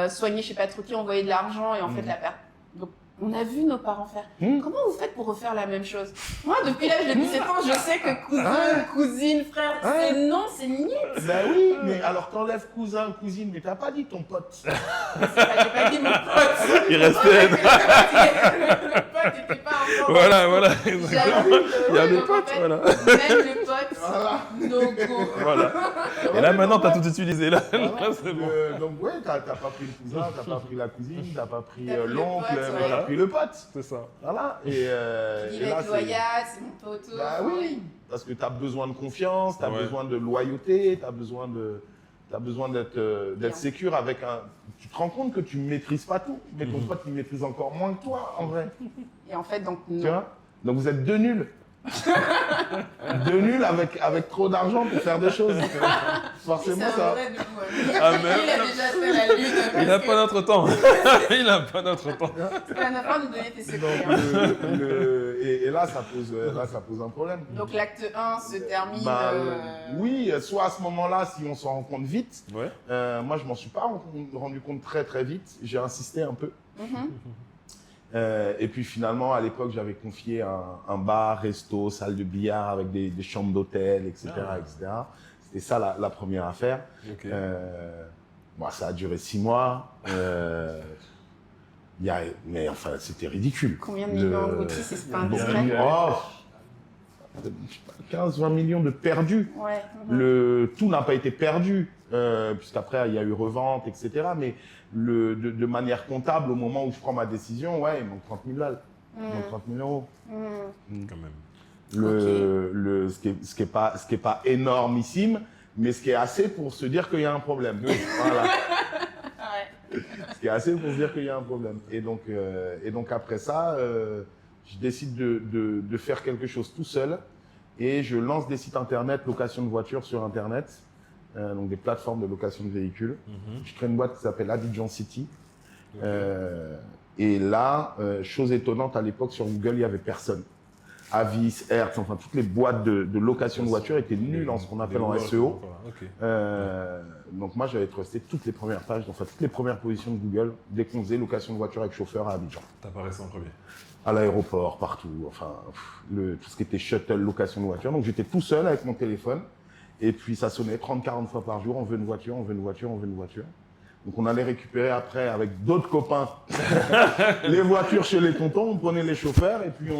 soigner, je sais pas trop qui, envoyer de l'argent, et en fait, la perte. Donc, on a vu nos parents faire. Mm. Comment vous faites pour refaire la même chose? Moi, depuis l'âge de 17 ans, je sais que cousin, Ouais. cousine, frère, Ouais. c'est non, c'est niette. Ben oui, mais alors t'enlèves cousin, cousine, mais t'as pas dit ton pote. J'ai pas dit mon pote. Il restait. Le pote n'était pas Voilà, J'avoue exactement. que- Il y a des donc, en potes, fait, voilà. Même le pote, Voilà. no go. Voilà. Et là, maintenant, t'as tout utilisé. Là, c'est bon. Donc ouais, t'as pas pris le cousin, t'as pas pris la cousine, t'as pas pris T'as pris le l'oncle, pote, mais t'as ouais. pris le pote. C'est ça. Voilà. Il Et va là, être loyal, c'est mon poteau. Bah oui, parce que tu as besoin de confiance, tu as Ouais. besoin de loyauté, tu as besoin d'être Bien. sécure avec un. Tu te rends compte que tu ne maîtrises pas tout, mais ton pote il maîtrise encore moins que toi en vrai. Et en fait, donc, Tu non. vois. Donc vous êtes deux nuls. Deux nuls avec trop d'argent pour faire des choses. Forcément C'est un ça. vrai de vous. Hein. Ah, Il a déjà fait la lune. Il n'a pas notre temps. Il n'a pas notre temps. C'est pas la fin de nous donner tes secrets. Donc, hein. et là ça pose un problème. Donc l'acte 1 se termine. Bah, oui, soit à ce moment-là, si on s'en rend compte vite. Ouais. Moi, je m'en suis pas rendu compte très très vite. J'ai insisté un peu. Mhm. Et puis finalement, à l'époque, j'avais confié un bar, resto, salle de billard avec des chambres d'hôtel, etc., Ah. etc. C'était ça la première affaire. Ok. Bon, ça a duré 6 mois. Mais enfin, c'était ridicule. Combien de millions de Gucci, c'est pas Bon, indiscret? oh, 15-20 millions de perdus. Ouais. Mhm. Tout n'a pas été perdu, puisqu'après il y a eu revente, etc. Mais de manière comptable, au moment où je prends ma décision, ouais, il manque 30 000 balles. Il manque 30 000 euros. Mhm. Quand même. Ce qui est pas énormissime, mais ce qui est assez pour se dire qu'il y a un problème. Voilà. Ouais. Ce qui est assez pour se dire qu'il y a un problème. Et donc après ça, je décide de faire quelque chose tout seul et je lance des sites internet, location de voitures sur internet, donc des plateformes de location de véhicules. Je crée une boîte qui s'appelle Abidjan City. Et là, chose étonnante, à l'époque sur Google, il y avait personne. Avis, Hertz, enfin toutes les boîtes de location de voitures étaient nulles en ce qu'on appelle en SEO. Ok. Donc moi j'avais trusté toutes les premières pages, enfin toutes les premières positions de Google dès qu'on faisait location de voiture avec chauffeur à Abidjan. T'apparaissais en premier. À l'aéroport, partout, enfin tout ce qui était shuttle, location de voiture. Donc j'étais tout seul avec mon téléphone et puis ça sonnait 30-40 fois par jour, on veut une voiture, on veut une voiture, on veut une voiture. Donc on allait récupérer après avec d'autres copains les voitures chez les tontons, on prenait les chauffeurs et puis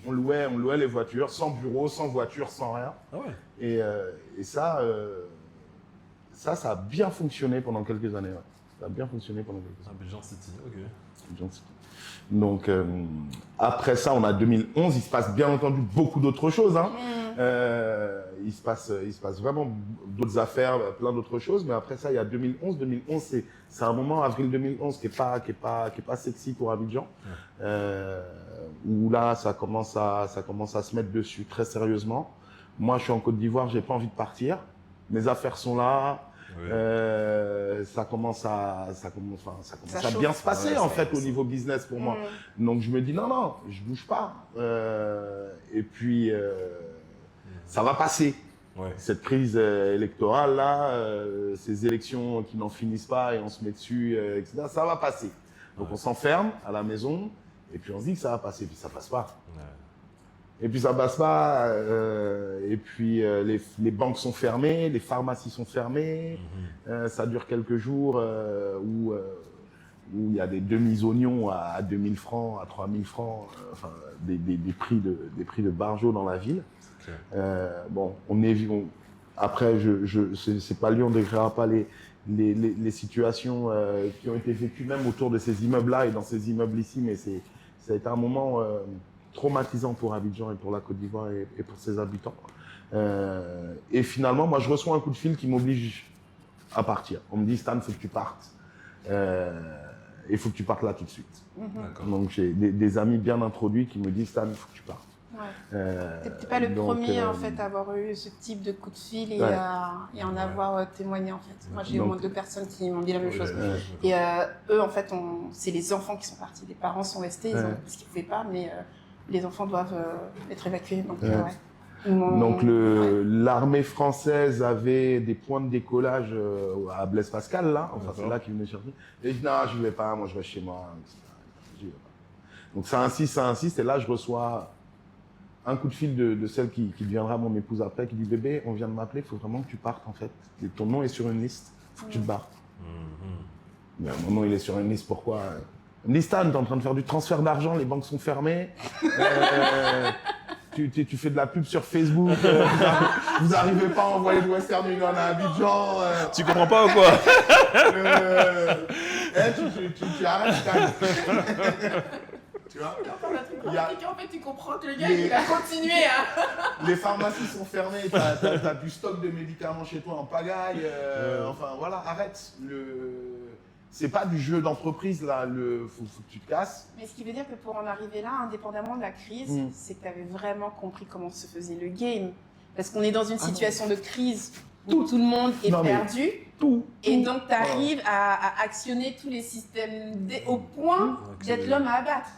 on louait les voitures, sans bureau, sans voiture, sans rien. Ah ouais. Et ça a bien fonctionné pendant quelques années. Ouais. Ça a bien fonctionné pendant quelques années. Abidjan City, ok. Donc après ça, on a 2011. Il se passe bien entendu beaucoup d'autres choses. Hein. Il se passe vraiment d'autres affaires, plein d'autres choses. Mais après ça, il y a 2011. 2011, c'est un moment, avril 2011, qui est pas sexy pour Abidjan. Où là, ça commence à se mettre dessus très sérieusement. Moi, je suis en Côte d'Ivoire, j'ai pas envie de partir. Mes affaires sont là. Ouais. Ça commence à chauffe. bien se passer Ouais, en ça- fait au niveau business pour moi. Donc je me dis non, je bouge pas. Et puis ça va passer. Ouais. Cette crise électorale là, ces élections qui n'en finissent pas et on se met dessus, etc. Ça va passer. Donc Ouais. on s'enferme à la maison et puis on se dit que ça va passer, puis ça passe pas. Ouais. Et puis ça passe pas. Et puis les banques sont fermées, les pharmacies sont fermées. Ça dure quelques jours où il y a des demi-oignons à 2000 francs, à 3000 francs, enfin des prix de barjo dans la ville. Okay. Bon, après c'est pas lui, on décrira pas les situations qui ont été vécues même autour de ces immeubles-là et dans ces immeubles ici, mais ça a été un moment traumatisant pour Abidjan et pour la Côte d'Ivoire et pour ses habitants. Et finalement, moi, je reçois un coup de fil qui m'oblige à partir. On me dit, Stan, faut que tu partes. Il faut que tu partes là tout de suite. D'accord. Donc, j'ai des amis bien introduits qui me disent, Stan, il faut que tu partes. Ouais. T'es pas le premier en fait à avoir eu ce type de coup de fil et, Ouais. et en avoir témoigné en fait. Moi j'ai eu au Donc- moins 2 personnes qui m'ont dit la même chose. Ouais. Et eux en fait, c'est les enfants qui sont partis. Les parents sont restés Ouais. parce qu'ils pouvaient pas, mais les enfants doivent être évacués. Donc, Ouais. ouais. Ils m'ont- Donc l'armée française avait des points de décollage à Blaise Pascal là, enfin c'est D'accord. là qu'ils venaient chercher. Et je dis non, je vais pas, moi je reste chez moi. etc. J'y vais pas. Donc ça insiste et là je reçois un coup de fil de celle qui deviendra mon épouse après, qui dit bébé, on vient de m'appeler, il faut vraiment que tu partes en fait. Et ton nom est sur une liste, faut que tu te barres. Mais mon nom il est sur une liste, pourquoi Elle me dit, Stan, t'es en train de faire du transfert d'argent, les banques sont fermées. Tu fais de la pub sur Facebook, vous arrivez pas à envoyer de Western Union à Abidjan. Tu comprends pas ou quoi? Tu arrêtes, Stan. Tu vois? En fait, tu comprends que le gars, il a continué. Les pharmacies sont fermées, t'as du stock de médicaments chez toi en pagaille. Enfin, voilà, arrête. C'est pas du jeu d'entreprise, là. Faut que tu te casses. Mais ce qui veut dire que pour en arriver là, indépendamment de la crise, c'est que tu avais vraiment compris comment se faisait le game. Parce qu'on est dans une situation de crise où tout le monde est perdu. Et donc, tu arrives à actionner tous les systèmes au point d'être l'homme à abattre.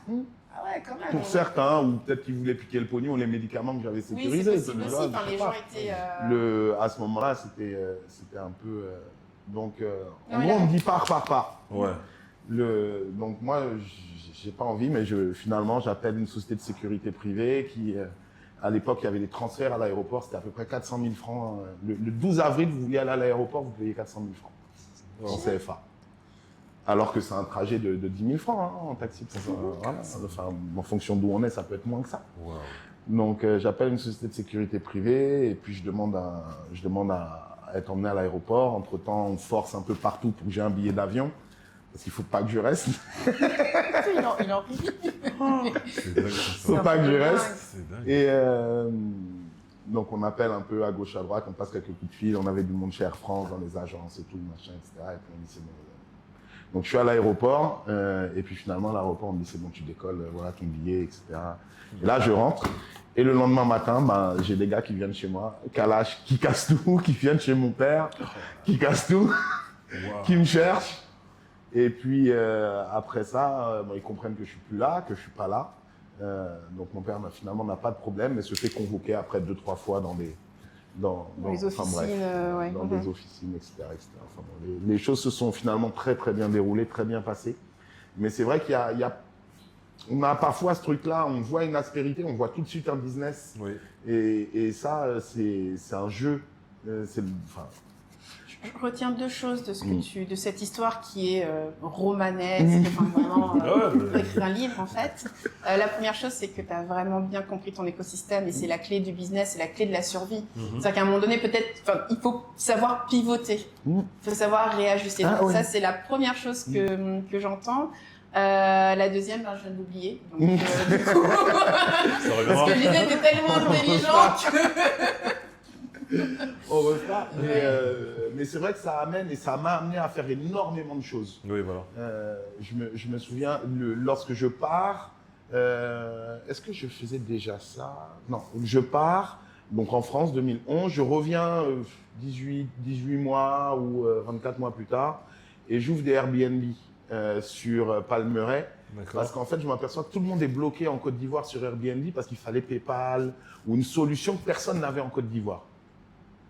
Ah ouais, quand même. Pour certains, ou peut-être qu'ils voulaient piquer le pognon, les médicaments que j'avais sécurisés. Oui, c'est possible aussi. Enfin, les gens étaient... À ce moment-là, c'était un peu... Donc, en gros, on me dit part. Ouais. Donc, moi, j'ai pas envie, mais finalement, j'appelle une société de sécurité privée qui... à l'époque, il y avait des transferts à l'aéroport, c'était à peu près 400 000 francs. Le 12 avril, vous vouliez aller à l'aéroport, vous payez 400 000 francs en CFA. Alors que c'est un trajet de 10 000 francs en taxi. Voilà. Enfin, en fonction d'où on est, ça peut être moins que ça. Wow. Donc, j'appelle une société de sécurité privée et puis je demande à être emmené à l'aéroport. Entre-temps, on force un peu partout pour que j'ai un billet d'avion parce qu'il faut pas que je reste. Il en rit. C'est dingue, Faut pas que je reste. C'est dingue. Et donc on appelle un peu à gauche à droite, on passe quelques coups de fil, on avait du monde chez Air France dans les agences et tout, machin, etc. Et puis on dit c'est bon. Donc je suis à l'aéroport et puis finalement à l'aéroport on me dit c'est bon tu décolles, voilà ton billet, etc. Et là je rentre et le lendemain matin, j'ai des gars qui viennent chez moi, Kalash, qui cassent tout, qui viennent chez mon père, qui cassent tout, qui me cherchent. Et puis après ça, ils comprennent que je suis plus là, que je suis pas là. Donc mon père finalement n'a pas de problème, mais se fait convoquer après 2-3 fois dans les officines, dans des officines, etc. Enfin, bon, les choses se sont finalement très très bien déroulées, très bien passées. Mais c'est vrai on a parfois ce truc-là, on voit une aspérité, on voit tout de suite un business. Oui. Et ça, c'est un jeu. Je retiens deux choses de ce que de cette histoire qui est romanesque, enfin vraiment pour écrire un livre en fait. La première chose, c'est que tu as vraiment bien compris ton écosystème et c'est la clé du business, c'est la clé de la survie. C'est-à-dire qu'à un moment donné, peut-être, il faut savoir pivoter, il faut savoir réajuster. Donc ça, c'est la première chose que j'entends. La deuxième, je viens de l'oublier. Du coup, parce que l'idée était tellement intelligente que... On refait, mais c'est vrai que ça amène et ça m'a amené à faire énormément de choses. Oui, voilà. Je me souviens, lorsque je pars, est-ce que je faisais déjà ça? Non, je pars, donc en France, 2011, je reviens 18 mois ou 24 mois plus tard et j'ouvre des Airbnb sur Palmeraie. Parce qu'en fait, je m'aperçois que tout le monde est bloqué en Côte d'Ivoire sur Airbnb parce qu'il fallait PayPal ou une solution que personne n'avait en Côte d'Ivoire.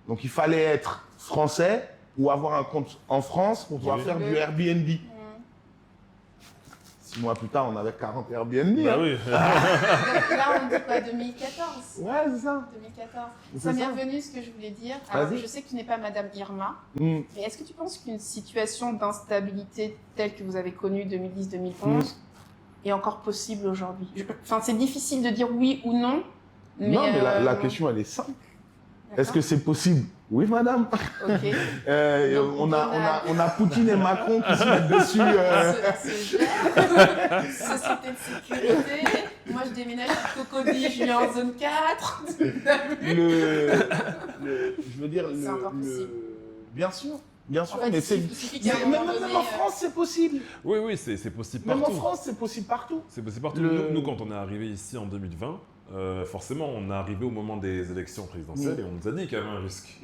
Donc, il fallait être français ou avoir un compte en France pour pouvoir faire du Airbnb. 6 mois plus tard, on avait 40 Airbnb. Bah oui. Donc là, on dit quoi, 2014? Ouais, c'est ça. 2014. Ça m'est revenu ce que je voulais dire. Alors, je sais que tu n'es pas Madame Irma, mais est-ce que tu penses qu'une situation d'instabilité telle que vous avez connue 2010-2011 est encore possible aujourd'hui? Enfin, c'est difficile de dire oui ou non. Mais non, mais la question, elle est simple. Est-ce que c'est possible? Oui, madame. Okay. On a Poutine et Macron qui se mettent dessus. Société de sécurité. Moi, je déménage à Cocody, je viens en zone 4. Je veux dire, c'est encore possible. Bien sûr. Bien sûr, en fait, mais c'est même en France, c'est possible. Oui, c'est possible partout. Même en France, c'est possible partout. C'est possible partout. Nous, quand on est arrivé ici en 2020, forcément, on est arrivé au moment des élections présidentielles et on nous a dit qu'il y avait un risque.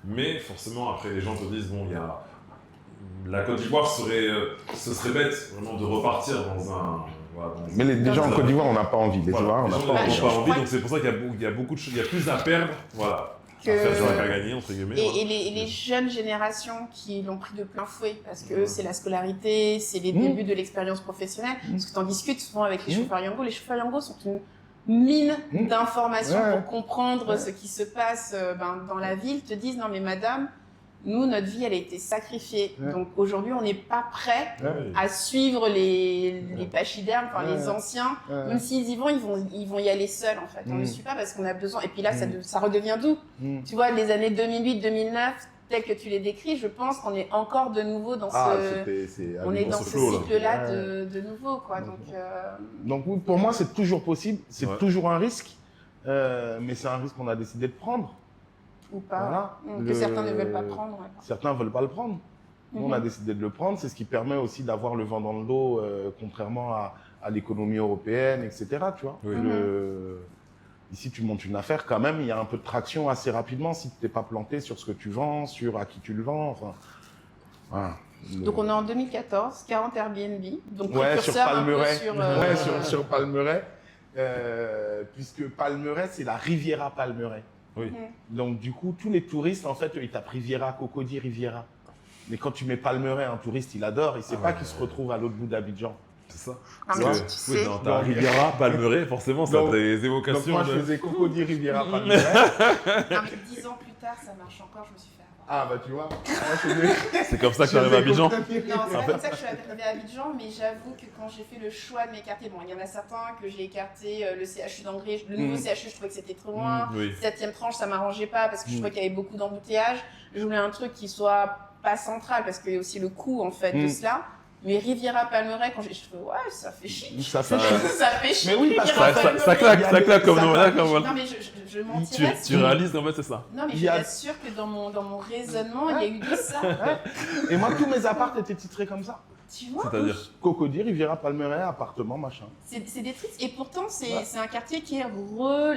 Mais forcément, après, les gens te disent, bon, la Côte d'Ivoire ce serait bête vraiment de repartir dans un... Voilà, mais déjà en Côte d'Ivoire, on n'a pas envie. Les gens n'ont pas envie, donc c'est pour ça qu'il y a beaucoup de choses, il y a plus à perdre, voilà. À gagner, entre guillemets. Et les jeunes générations qui l'ont pris de plein fouet, parce que eux, c'est la scolarité, c'est les débuts de l'expérience professionnelle. Parce que tu en discutes souvent avec les chauffeurs Yango. Les chauffeurs Yango sont une mine d'informations pour comprendre ce qui se passe dans la ville. Te disent, non mais madame, Nous, notre vie, elle a été sacrifiée. Ouais. Donc aujourd'hui, on n'est pas prêt Ouais. à suivre les pachydermes, enfin les anciens. Ouais. Même s'ils y vont, ils vont y aller seuls en fait. On ne suit pas parce qu'on a besoin. Et puis là, ça redevient doux. Tu vois, les années 2008-2009, telles que tu les décris, je pense qu'on est encore de nouveau dans on est dans ce cycle-là de nouveau, quoi. Donc oui, pour moi, c'est toujours possible. C'est toujours un risque, mais c'est un risque qu'on a décidé de prendre. Ou pas. Voilà. Que certains ne veulent pas prendre. Ouais. Certains ne veulent pas le prendre. Nous, on a décidé de le prendre. C'est ce qui permet aussi d'avoir le vent dans le dos, contrairement à l'économie européenne, etc. Tu vois. Oui. Ici, tu montes une affaire, quand même, il y a un peu de traction assez rapidement si tu n'es pas planté sur ce que tu vends, sur à qui tu le vends. Enfin, voilà. Donc, on est en 2014, 40 Airbnb. Donc, ouais, sur Palmeraie. Ouais, sur Palmeraie. Puisque Palmeraie, c'est la Riviera Palmeraie. Oui. Donc, du coup, tous les touristes, en fait, ils tapent Riviera, Cocody, Riviera. Mais quand tu mets Palmeraie, un touriste, il adore. Il ne sait pas qu'il se retrouve à l'autre bout d'Abidjan. C'est ça. Ah, mais tu sais. Dans ta Riviera, Palmeraie, forcément, ça a des évocations. Donc moi, je faisais Cocody, Riviera, Palmeraie. Non, mais 10 ans plus tard, ça marche encore, je me suis fait avoir. Ah, bah tu vois. Moi, c'est comme ça que tu arrives à Abidjan. Non, c'est pas comme ça que je suis arrivée à Abidjan, mais j'avoue que quand j'ai fait le choix de m'écarter, bon, il y en a certains que j'ai écarté, le CHU d'Angers, le nouveau CHU, je trouvais que c'était trop loin. Oui. 7e tranche, ça m'arrangeait pas parce que je trouvais qu'il y avait beaucoup d'embouteillages. Je voulais un truc qui soit pas central parce qu'il y a aussi le coût, en fait, de cela. Mais Riviera Palmeraie, quand je fais, ouais, ça fait chic. Ça fait chic. Mais oui, parce que ça claque comme nom. Non, mais je mentirais. Tu réalises, en fait, c'est ça. Non, mais je t'assure que dans mon raisonnement, il y a eu de ça. Et moi, tous mes apparts étaient titrés comme ça. Tu vois? C'est-à-dire Cocody, Riviera Palmeraie, appartement, machin. C'est des trucs. Et pourtant, c'est un quartier qui est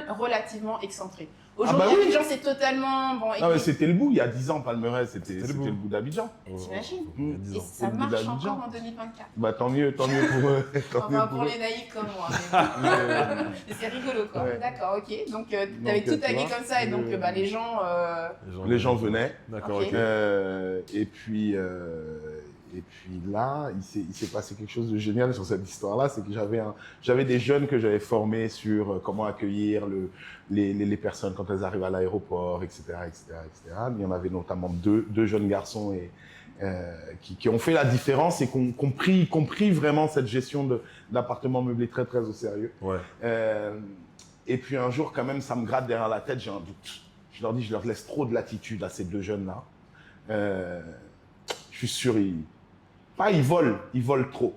relativement excentré. Ah Aujourd'hui, bah oui. Abidjan, c'est totalement. Bon, Non, mais c'était le bout. Il y a 10 ans, Palmeraie, c'était le bout d'Abidjan. T'imagines? Il y a 10 Et ans. ça marche encore en 2024. Bah, tant mieux pour eux. Enfin, pour les naïfs comme moi. Mais c'est rigolo, quoi. Ouais. D'accord, ok. Donc, t'avais tout tagué comme ça, et donc, les gens. Les gens venaient. D'accord, Ok. ok. Et puis là, il s'est passé quelque chose de génial sur cette histoire-là, c'est que j'avais des jeunes que j'avais formés sur comment accueillir les personnes quand elles arrivent à l'aéroport, etc., etc., etc. Il y en avait notamment deux jeunes garçons qui ont fait la différence et qui ont compris vraiment cette gestion d'appartements meublés très, très au sérieux. Ouais. Et puis un jour, quand même, ça me gratte derrière la tête, j'ai un doute. Je leur dis, je leur laisse trop de latitude à ces deux jeunes-là. Je suis sûr, ils volent trop.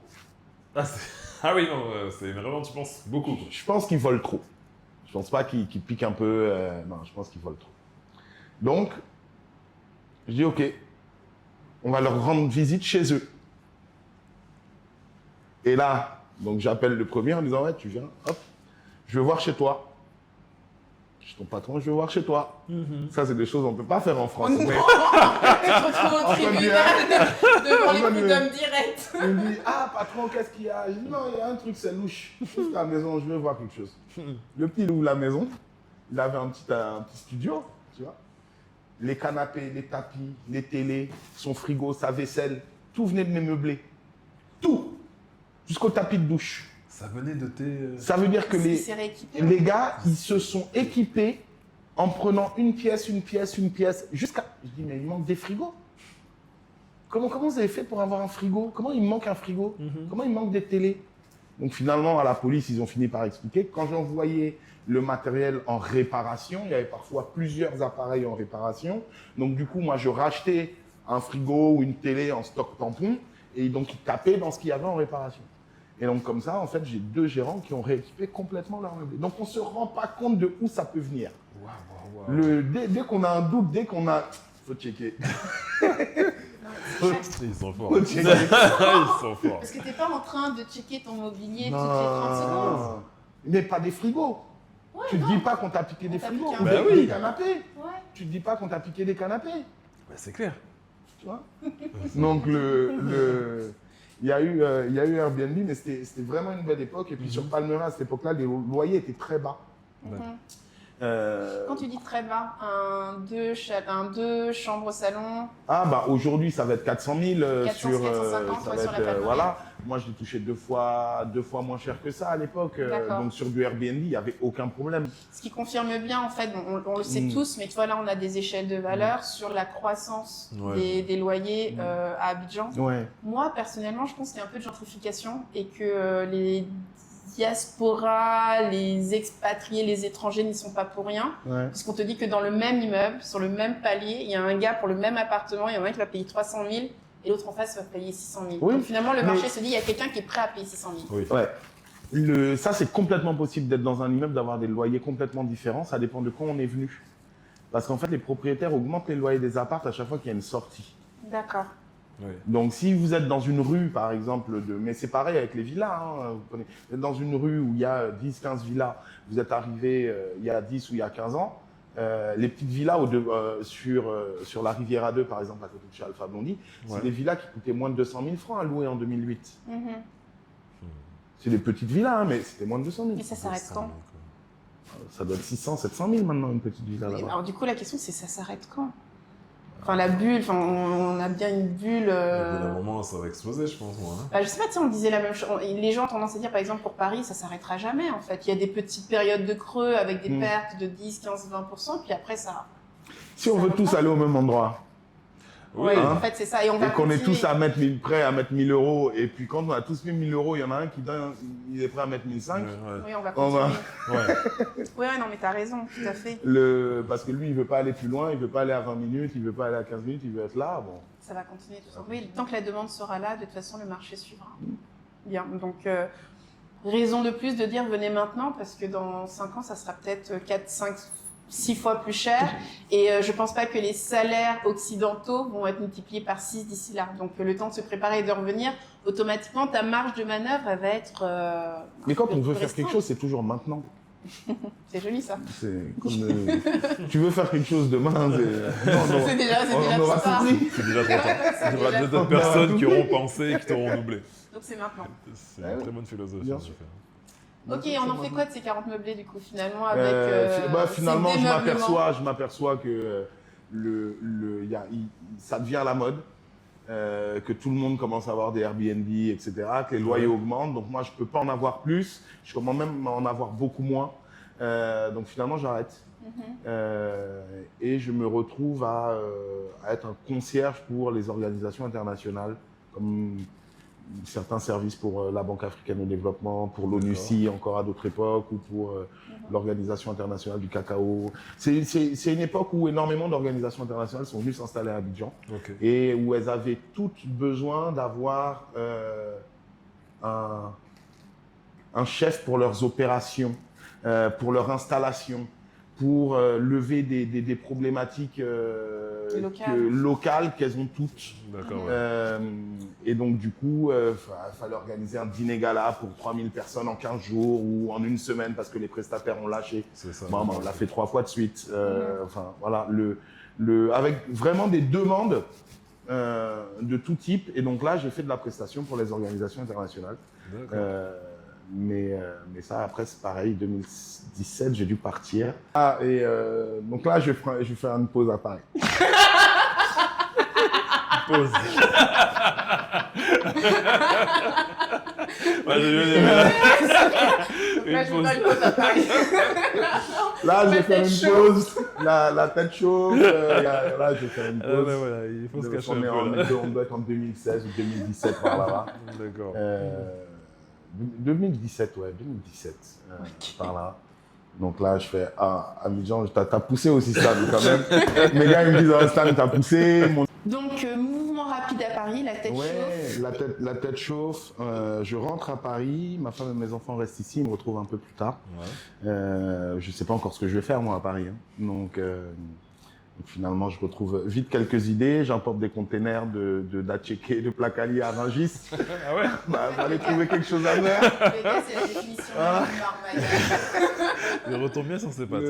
Ah oui, non, c'est vraiment, tu penses beaucoup. Quoi. Je pense qu'ils volent trop. Je pense pas qu'ils piquent un peu. Non, je pense qu'ils volent trop. Donc, je dis, OK, on va leur rendre visite chez eux. Et là, donc j'appelle le premier en disant, ouais, tu viens, hop, je veux voir chez toi. Je suis ton patron, je veux voir chez toi. Ça, c'est des choses qu'on ne peut pas faire en France. On se retrouve au tribunal devant les prud'hommes directs. Il me dit, ah, patron, qu'est-ce qu'il y a? Je dis, non, il y a un truc, c'est louche. Juste à la maison, je veux voir quelque chose. Le petit, il ouvre la maison. Il avait un petit studio, tu vois. Les canapés, les tapis, les télés, son frigo, sa vaisselle, tout venait de mes meublés. Tout. Jusqu'au tapis de douche. Ça venait de tes... Ça veut dire que C'est rééquipé. les gars, ils se sont équipés en prenant une pièce, jusqu'à... Je dis, mais il manque des frigos. Comment vous avez fait pour avoir un frigo? Comment il manque un frigo? Comment il manque des télés? Donc finalement, à la police, ils ont fini par expliquer que quand j'envoyais le matériel en réparation, il y avait parfois plusieurs appareils en réparation. Donc du coup, moi, je rachetais un frigo ou une télé en stock tampon et donc ils tapaient dans ce qu'il y avait en réparation. Et donc comme ça, en fait, j'ai deux gérants qui ont rééquipé complètement leur meublé. Donc on ne se rend pas compte de où ça peut venir. Dès qu'on a un doute, dès qu'on a... Faut checker. Ils sont forts. Faut checker. Ils sont forts. Parce que t'es pas en train de checker ton mobilier toutes les 30 secondes. Mais pas des frigos. Ouais, Tu te dis pas qu'on t'a piqué des t'a frigos piqué ou un des canapés. Ouais. Tu te dis pas qu'on t'a piqué des canapés. Bah, c'est clair. Tu vois. Donc il y a eu Airbnb, mais c'était vraiment une belle époque. Et puis sur Palmeraie, à cette époque-là, les loyers étaient très bas. Quand tu dis très bas, un deux chambres salon. Ah bah aujourd'hui ça va être 400 000 400, sur 450, ça ouais, va sur la être Palmeraie. voilà. moi, je l'ai touché deux fois moins cher que ça à l'époque. Donc, sur du Airbnb, il n'y avait aucun problème. Ce qui confirme bien, en fait, on le sait tous, mais tu vois, là, on a des échelles de valeur sur la croissance des loyers à Abidjan. Ouais. Moi, personnellement, je pense qu'il y a un peu de gentrification et que les diasporas, les expatriés, les étrangers n'y sont pas pour rien. Ouais. Parce qu'on te dit que dans le même immeuble, sur le même palier, il y a un gars pour le même appartement, il y en a un qui va payer 300 000 et l'autre en face va payer 600 000. Oui, donc finalement, le marché se dit, il y a quelqu'un qui est prêt à payer 600 000. Oui. Ouais. Ça, c'est complètement possible d'être dans un immeuble, d'avoir des loyers complètement différents. Ça dépend de quand on est venu. Parce qu'en fait, les propriétaires augmentent les loyers des apparts à chaque fois qu'il y a une sortie. D'accord. Oui. Donc, si vous êtes dans une rue, par exemple, mais c'est pareil avec les villas, hein, vous êtes dans une rue où il y a 10-15 villas, vous êtes arrivé il y a 10 ou il y a 15 ans, les petites villas sur la Riviera 2, par exemple, à côté de chez Alpha Blondy, c'est des villas qui coûtaient moins de 200 000 francs à louer en 2008. C'est des petites villas, hein, mais c'était moins de 200 000. Et ça s'arrête quand? Ça doit être 600, 700 000 maintenant, une petite villa là-bas. Alors du coup, la question, c'est ça s'arrête quand? Enfin, la bulle, on a bien une bulle. Au bout d'un moment, ça va exploser, je pense. Moi, hein. Bah, je sais pas, tu sais, on disait la même chose. Les gens ont tendance à dire, par exemple, pour Paris, ça s'arrêtera jamais, en fait. Il y a des petites périodes de creux avec des pertes de 10, 15, 20%, puis après, ça. Si on veut tous aller au même endroit. Oui, en fait, c'est ça. Et qu'on est tous prêts à mettre 1000 euros, et puis quand on a tous mis 1000 euros, il y en a un qui il est prêt à mettre 1005. Oui, on va continuer. Oui, non, mais t'as raison, tout à fait. Parce que lui, il veut pas aller plus loin, il veut pas aller à 20 minutes, il veut pas aller à 15 minutes, il veut être là. Bon. Ça va continuer tout ça. Oui, tant que la demande sera là, de toute façon, le marché suivra. Bien, donc raison de plus de dire venez maintenant, parce que dans 5 ans, ça sera peut-être 4, 5, 6 fois plus cher. Et je pense pas que les salaires occidentaux vont être multipliés par 6 d'ici là. Donc le temps de se préparer et de revenir, automatiquement, ta marge de manœuvre, elle va être... Mais quand on veut faire quelque chose, c'est toujours maintenant. C'est joli ça. Tu veux faire quelque chose demain, c'est déjà on aura trop tard. C'est déjà trop tard. Il y aura d'autres personnes qui auront pensé et qui t'auront doublé. Donc c'est maintenant. C'est une très bonne philososie. Bien sûr. Ok, on en fait quoi de ces 40 meublés du coup finalement avec finalement, je m'aperçois que ça devient la mode, que tout le monde commence à avoir des Airbnb, etc., que les loyers augmentent. Donc moi, je peux pas en avoir plus. Je commence même à en avoir beaucoup moins. Donc finalement, j'arrête. Et je me retrouve à être un concierge pour les organisations internationales, comme certains services pour la Banque africaine au développement, pour l'ONUCI encore à d'autres époques, ou pour l'Organisation internationale du cacao. C'est une époque où énormément d'organisations internationales sont venues s'installer à Abidjan et où elles avaient toutes besoin d'avoir un chef pour leurs opérations, pour leur installation, pour lever des problématiques locales qu'elles ont toutes. Et donc, du coup, fallait organiser un dîner gala pour 3000 personnes en 15 jours ou en une semaine parce que les prestataires ont lâché. C'est ça. On l'a fait 3 fois de suite. Enfin, voilà, avec vraiment des demandes de tout type. Et donc là, j'ai fait de la prestation pour les organisations internationales. Mais ça, après, c'est pareil, 2017, j'ai dû partir. Donc là, je vais faire une pause à Paris. Pause. Là, je vais faire une pause. La tête chauffe. Là, je vais faire une pause. Il faut se cacher un peu. On doit être en 2016 ou 2017 par là. D'accord. 2017, ouais, 2017, par là. Donc là, je fais, Abidjan, t'as poussé aussi ça, quand même. Mes gars, ils me disent, Stan, t'as poussé. Donc, mouvement rapide à Paris, la tête chauffe. La tête chauffe. Je rentre à Paris, ma femme et mes enfants restent ici, ils me retrouvent un peu plus tard. Je sais pas encore ce que je vais faire, moi, à Paris. Hein. Donc, finalement, je retrouve vite quelques idées. J'emporte des containers d'Atchéké, de Placali à Rungis. Ah ouais? Fallait trouver quelque chose à faire. Les gars, c'est la définition normale. Il retombe bien sur ses pattes.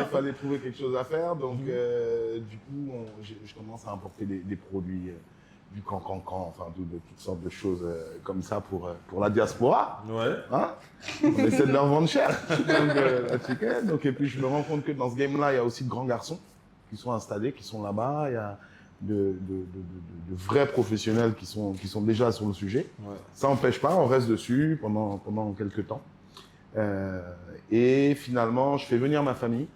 Fallait trouver quelque chose à faire. Donc, du coup, je commence à importer des produits, du cancan, enfin, de toutes sortes de choses comme ça pour la diaspora. Hein? On essaie de leur vendre cher. Donc, et puis, je me rends compte que dans ce game-là, il y a aussi de grands garçons qui sont installés, qui sont là-bas. Il y a de vrais professionnels qui sont déjà sur le sujet. Ouais. Ça n'empêche pas, on reste dessus pendant quelques temps. Et finalement, je fais venir ma famille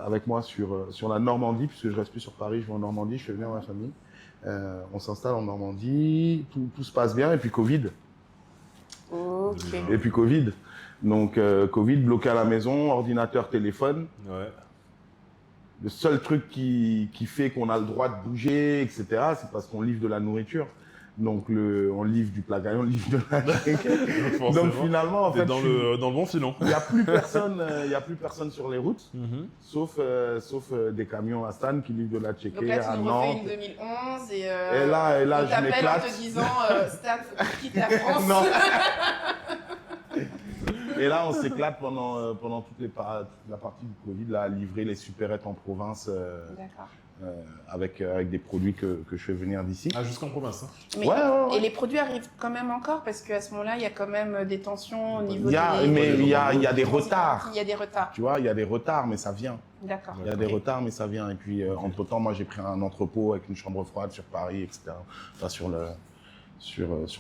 avec moi sur la Normandie, puisque je reste plus sur Paris, je vais en Normandie, je fais venir ma famille. On s'installe en Normandie, tout se passe bien, et puis Covid. Ok. Et puis Covid. Donc Covid, bloqué à la maison, ordinateur, téléphone. Ouais. Le seul truc qui fait qu'on a le droit de bouger, etc., c'est parce qu'on livre de la nourriture. Donc on livre du plat gagnant, on livre de la Donc finalement, en fait, dans le bon filon. il y a plus personne sur les routes, sauf des camions à Stan qui livrent de la tchéké Donc là, tu à nous Nantes. refais une 2011 et là, on je t'appelle m'éclate. en te disant Stan, faut que tu quittes la France. Non. Et là, on s'éclate pendant toute la partie du Covid, là, à livrer les supérettes en province D'accord. avec des produits que je fais venir d'ici. Ah, jusqu'en province. Hein. Mais, Ouais. Et les produits arrivent quand même encore parce qu'à ce moment-là, il y a quand même des tensions au niveau Il y a des retards. Il y a des retards. Tu vois, il y a des retards, mais ça vient. D'accord. Il y a des retards, mais ça vient. Et puis, entre-temps, moi, j'ai pris un entrepôt avec une chambre froide sur Paris, etc. Enfin, sur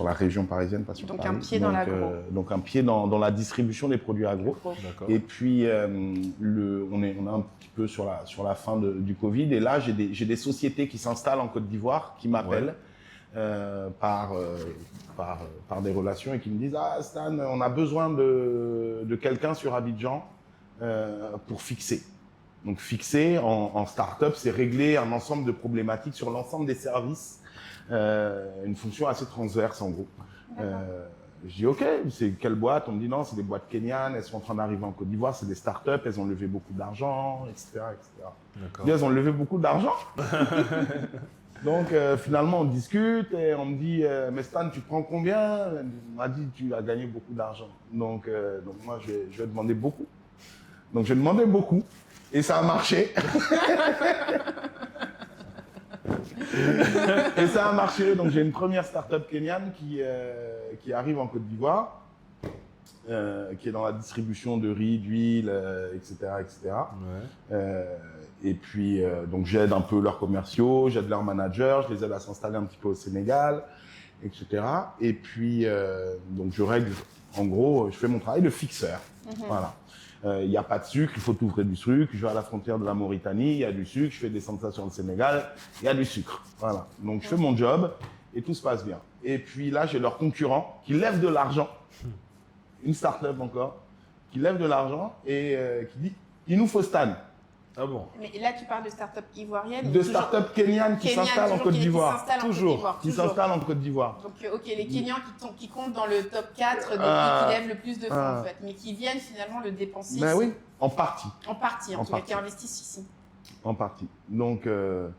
la région parisienne, pas sur Donc Paris. un pied dans l'agro. Donc un pied dans la distribution des produits agro. D'accord. Et puis on est un petit peu sur la fin du Covid, et là j'ai des sociétés qui s'installent en Côte d'Ivoire qui m'appellent par des relations et qui me disent Stan, on a besoin de quelqu'un sur Abidjan pour fixer. Donc fixer en start-up, c'est régler un ensemble de problématiques sur l'ensemble des services. Une fonction assez transverse en gros. Je dis ok, c'est quelle boîte? On me dit non, c'est des boîtes kenyanes, elles sont en train d'arriver en Côte d'Ivoire, c'est des startups, elles ont levé beaucoup d'argent, etc., etc. D'accord. Je dis, elles ont levé beaucoup d'argent. Donc finalement on discute et on me dit mais Stan, tu prends combien? On m'a dit tu as gagné beaucoup d'argent. Donc moi je vais demander beaucoup. Donc j'ai demandé beaucoup et ça a marché. Et ça a marché. Donc j'ai une première start-up kenyane qui arrive en Côte d'Ivoire, qui est dans la distribution de riz, d'huile, etc., etc. Ouais. Et puis donc j'aide un peu leurs commerciaux, j'aide leurs managers, je les aide à s'installer un petit peu au Sénégal, etc. Et puis donc je règle, en gros, je fais mon travail de fixeur. Voilà. Il n'y a pas de sucre, il faut ouvrir du sucre. Je vais à la frontière de la Mauritanie, il y a du sucre. Je fais descendre ça sur le Sénégal, il y a du sucre. Voilà. Donc je fais mon job et tout se passe bien. Et puis là, j'ai leur concurrent qui lève de l'argent, une start-up encore, qui lève de l'argent et qui dit il nous faut Stan. Ah bon? Mais là, tu parles de start-up ivoirienne. De start-up kenyanes qui s'installent en Côte d'Ivoire. Qui s'installent en Côte d'Ivoire. Donc, ok, les Kenyans qui comptent dans le top 4 des pays qui lèvent le plus de fonds, en fait, mais qui viennent finalement le dépenser Ben ici. oui, en partie. En partie, en tout cas, partie. qui investissent ici. En partie. Donc, je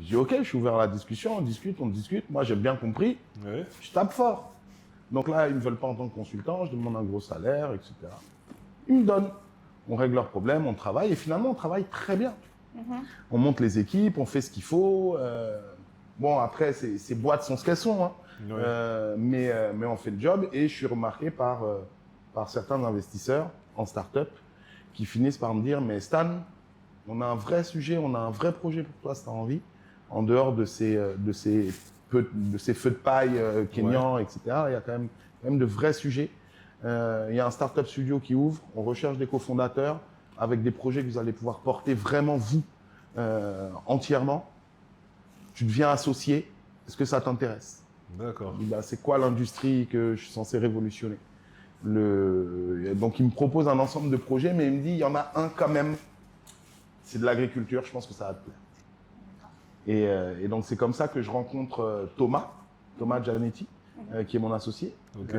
dis ok, je suis ouvert à la discussion, on discute. Moi, j'ai bien compris. Ouais. Je tape fort. Donc là, ils me veulent pas en tant que consultant, je demande un gros salaire, etc. Ils me donnent. On règle leurs problèmes, on travaille, et finalement, on travaille très bien. On monte les équipes, on fait ce qu'il faut. Bon, après, ces boîtes sont ce qu'elles sont, hein. Ouais. Mais on fait le job, et je suis remarqué par certains investisseurs en start-up qui finissent par me dire, mais Stan, on a un vrai sujet, on a un vrai projet pour toi si tu as envie, en dehors de ces feux de paille kenyans, etc. Il y a quand même de vrais sujets. Il y a un startup studio qui ouvre, on recherche des cofondateurs avec des projets que vous allez pouvoir porter vraiment vous, entièrement. Tu deviens associé, est-ce que ça t'intéresse? D'accord. Bah, c'est quoi l'industrie que je suis censé révolutionner? Donc il me propose un ensemble de projets, mais il me dit il y en a un quand même, c'est de l'agriculture, je pense que ça va te plaire. Et donc c'est comme ça que je rencontre Thomas Gianetti, qui est mon associé, Okay.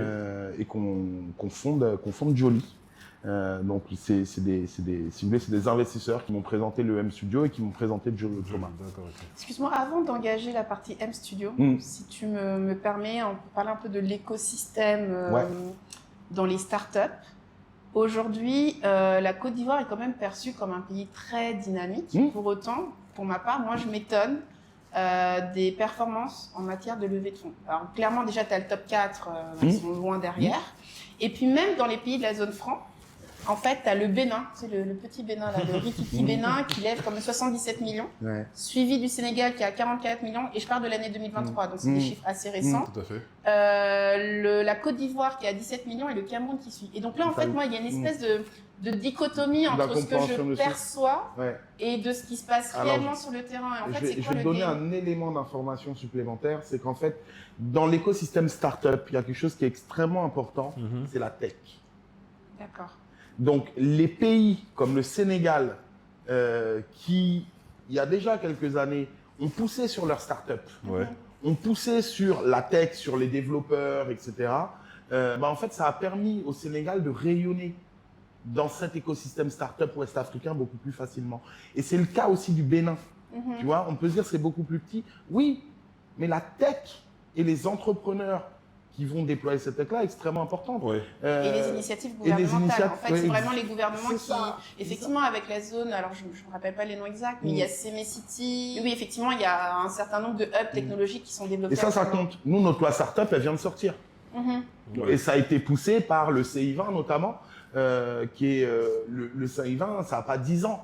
et qu'on fonde Jolly. Donc c'est des investisseurs qui m'ont présenté le M Studio et qui m'ont présenté Thomas. D'accord, ok. Excuse-moi, avant d'engager la partie M Studio, si tu me permets, on peut parler un peu de l'écosystème dans les startups. Aujourd'hui, la Côte d'Ivoire est quand même perçue comme un pays très dynamique. Pour autant, pour ma part, moi, je m'étonne des performances en matière de levée de fonds. Alors, clairement, déjà, tu as le top 4, ils sont loin derrière. Et puis, même dans les pays de la zone franc, En fait, tu as le Bénin, c'est le petit Bénin, là, le Rikiki Bénin, qui lève comme 77 millions, suivi du Sénégal qui a 44 millions, et je parle de l'année 2023, donc c'est des chiffres assez récents. Tout à fait. La Côte d'Ivoire qui a 17 millions et le Cameroun qui suit. Et donc là, en fait, moi, il y a une espèce de dichotomie entre ce que je perçois et de ce qui se passe réellement sur le terrain. Et en fait, c'est quoi le game ? Je vais donner un élément d'information supplémentaire, c'est qu'en fait, dans l'écosystème startup, il y a quelque chose qui est extrêmement important, c'est la tech. D'accord. Donc, les pays comme le Sénégal, qui, il y a déjà quelques années, ont poussé sur leur startup, ont poussé sur la tech, sur les développeurs, etc. En fait, ça a permis au Sénégal de rayonner dans cet écosystème startup ouest-africain beaucoup plus facilement. Et c'est le cas aussi du Bénin. Tu vois, on peut se dire que c'est beaucoup plus petit. Oui, mais la tech et les entrepreneurs qui vont déployer cette tech-là est extrêmement importante. Et les initiatives gouvernementales. En fait, c'est vraiment les gouvernements qui, effectivement, avec la zone, alors je ne me rappelle pas les noms exacts, mais il y a Semecity. Oui, effectivement, il y a un certain nombre de hubs technologiques qui sont développés. Et ça compte. Nous, notre loi startup, elle vient de sortir. Et ça a été poussé par le CI20 notamment, qui est le CI20, ça n'a pas 10 ans.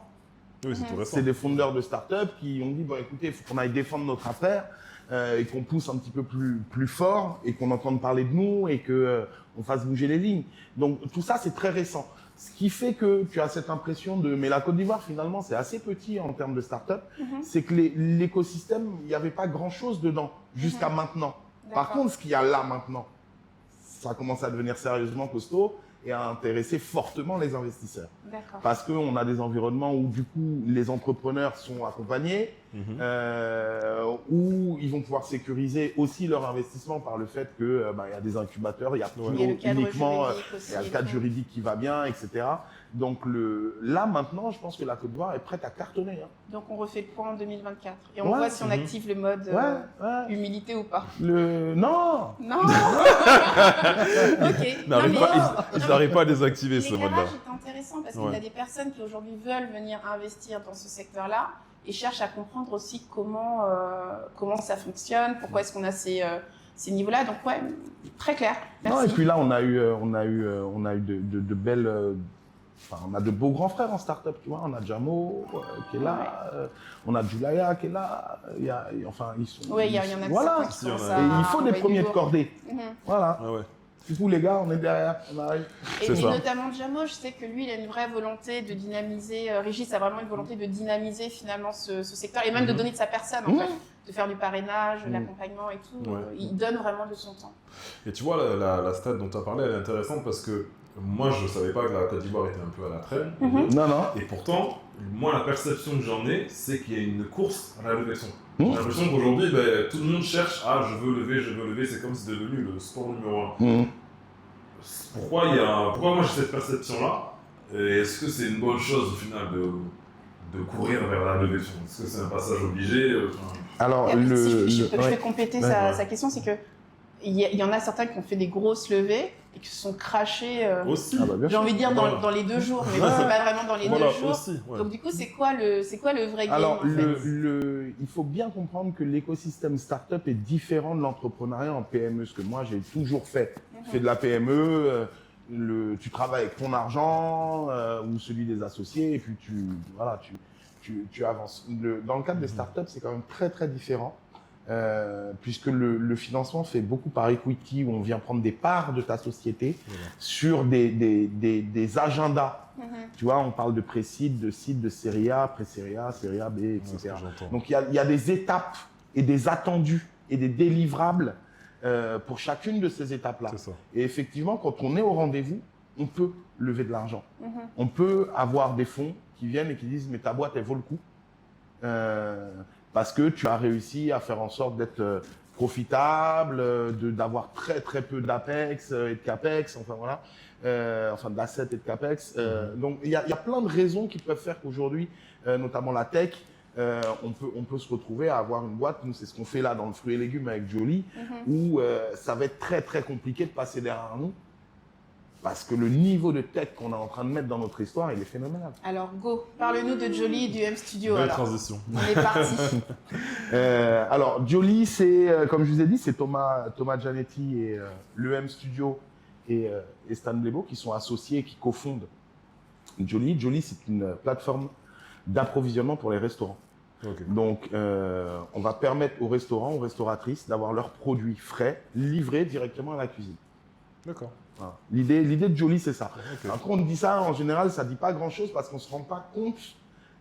Oui, c'est tout récent. C'est des fondeurs de start-up qui ont dit, bon, écoutez, il faut qu'on aille défendre notre affaire et qu'on pousse un petit peu plus fort et qu'on entende parler de nous et que on fasse bouger les lignes. Donc, tout ça, c'est très récent. Ce qui fait que tu as cette impression de... Mais la Côte d'Ivoire, finalement, c'est assez petit en termes de start-up. C'est que l'écosystème, il n'y avait pas grand-chose dedans jusqu'à maintenant. Par contre, ce qu'il y a là maintenant, ça commence à devenir sérieusement costaud et à intéresser fortement les investisseurs. Parce qu'on a des environnements où, du coup, les entrepreneurs sont accompagnés, où ils vont pouvoir sécuriser aussi leur investissement par le fait que il y a des incubateurs, il y a uniquement il y a le cadre juridique qui va bien, etc. Donc là maintenant, je pense que la Côte d'Ivoire est prête à cartonner. Donc on refait le point en 2024 et on voit si on active le mode humilité ou pas. Non. Ok. Ils n'arrivent pas à désactiver ce mode-là. L'éclairage est intéressant parce qu'il y a des personnes qui aujourd'hui veulent venir investir dans ce secteur-là et cherchent à comprendre aussi comment ça fonctionne, pourquoi est-ce qu'on a ces niveaux-là. Donc très clair. Merci. Non, et puis là on a eu de belles on a de beaux grands frères en start-up, tu vois. On a Jamo qui est là, on a Julaya qui est là. Il y sont. Oui, il y en a voilà. Qui sont et il faut des premiers de cordée. Voilà. Ah ouais. Du coup, les gars, on est derrière, on arrive. Et notamment Jamo, je sais que lui, il a une vraie volonté de dynamiser. Régis a vraiment une volonté de dynamiser finalement ce secteur et même de donner de sa personne en fait, de faire du parrainage, de l'accompagnement et tout. Il donne vraiment de son temps. Et tu vois, la stat dont tu as parlé, elle est intéressante parce que moi, je savais pas que la Côte d'Ivoire était un peu à la traîne. Non. Et pourtant, moi, la perception que j'en ai, c'est qu'il y a une course à la levée de fonds. J'ai l'impression qu'aujourd'hui, tout le monde cherche je veux lever, c'est comme si c'était devenu le sport numéro 1. Pourquoi moi j'ai cette perception-là? Et est-ce que c'est une bonne chose au final de courir vers la levée de fonds? Est-ce que c'est un passage obligé? Alors, je vais compléter sa question, c'est que il y en a certains qui ont fait des grosses levées et qui se sont crachés, j'ai envie de dire, dans les 2 jours, mais c'est pas vraiment dans les 2 jours. Aussi, Donc du coup, c'est quoi le vrai game? Alors, il faut bien comprendre que l'écosystème startup est différent de l'entrepreneuriat en PME, ce que moi j'ai toujours fait. Tu fais de la PME, tu travailles avec ton argent ou celui des associés et puis tu avances. Dans le cadre des startups, c'est quand même très très différent. Puisque le financement fait beaucoup par equity où on vient prendre des parts de ta société sur des agendas. Tu vois, on parle de pré-seed, de seed, de série A, pré-série A, série A, B, etc. Donc il y a des étapes et des attendus et des délivrables pour chacune de ces étapes-là. Et effectivement, quand on est au rendez-vous, on peut lever de l'argent. On peut avoir des fonds qui viennent et qui disent mais ta boîte elle vaut le coup. Parce que tu as réussi à faire en sorte d'être profitable, d'avoir très très peu d'APEX et de CAPEX, d'assets et de CAPEX. Donc il y a plein de raisons qui peuvent faire qu'aujourd'hui, notamment la tech, on peut se retrouver à avoir une boîte. Nous, c'est ce qu'on fait là dans le fruit et légumes avec Joly, où ça va être très très compliqué de passer derrière nous. Parce que le niveau de tech qu'on est en train de mettre dans notre histoire, il est phénoménal. Alors, go, parle-nous de Joly et du M Studio. Belle transition. On est parti. Alors, Joly, c'est, comme je vous ai dit, c'est Thomas Gianetti et le M Studio et Stan Blebo qui sont associés et qui cofondent Jolie, c'est une plateforme d'approvisionnement pour les restaurants. Ok. Donc, on va permettre aux restaurants, aux restauratrices d'avoir leurs produits frais livrés directement à la cuisine. D'accord. Voilà. L'idée de Jolie, c'est ça. Ok. Après, on dit ça, en général, ça dit pas grand-chose parce qu'on se rend pas compte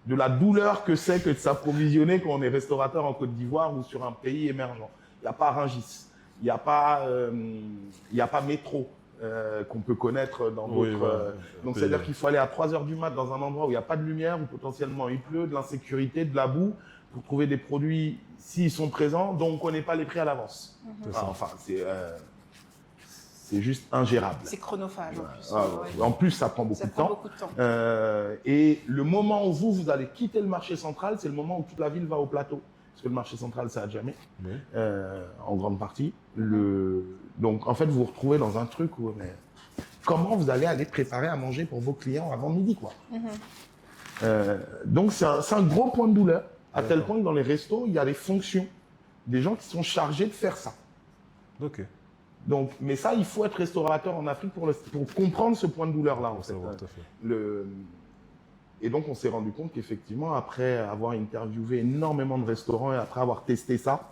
de la douleur que c'est que de s'approvisionner quand on est restaurateur en Côte d'Ivoire ou sur un pays émergent. Il n'y a pas Rungis, il n'y a pas Métro qu'on peut connaître dans d'autres. Oui, ouais. Donc, c'est-à-dire qu'il faut aller à 3 heures du mat dans un endroit où il n'y a pas de lumière, où potentiellement il pleut, de l'insécurité, de la boue, pour trouver des produits, s'ils sont présents, dont on ne connaît pas les prix à l'avance. C'est ça. Enfin, c'est juste ingérable. C'est chronophage en plus. En plus, ça prend beaucoup Ça de prend temps. beaucoup de temps. Et le moment où vous allez quitter le marché central, c'est le moment où toute la ville va au plateau. Parce que le marché central, c'est à Djamé, Oui. en grande partie. Donc, en fait, vous vous retrouvez dans un truc où, mais, comment vous allez aller préparer à manger pour vos clients avant midi, quoi. Donc, c'est un gros point de douleur, à tel point que dans les restos, il y a des fonctions, des gens qui sont chargés de faire ça. Ok. Donc, mais ça, il faut être restaurateur en Afrique pour comprendre ce point de douleur-là, en Pour fait. savoir, tout à fait. Et donc, on s'est rendu compte qu'effectivement, après avoir interviewé énormément de restaurants et après avoir testé ça,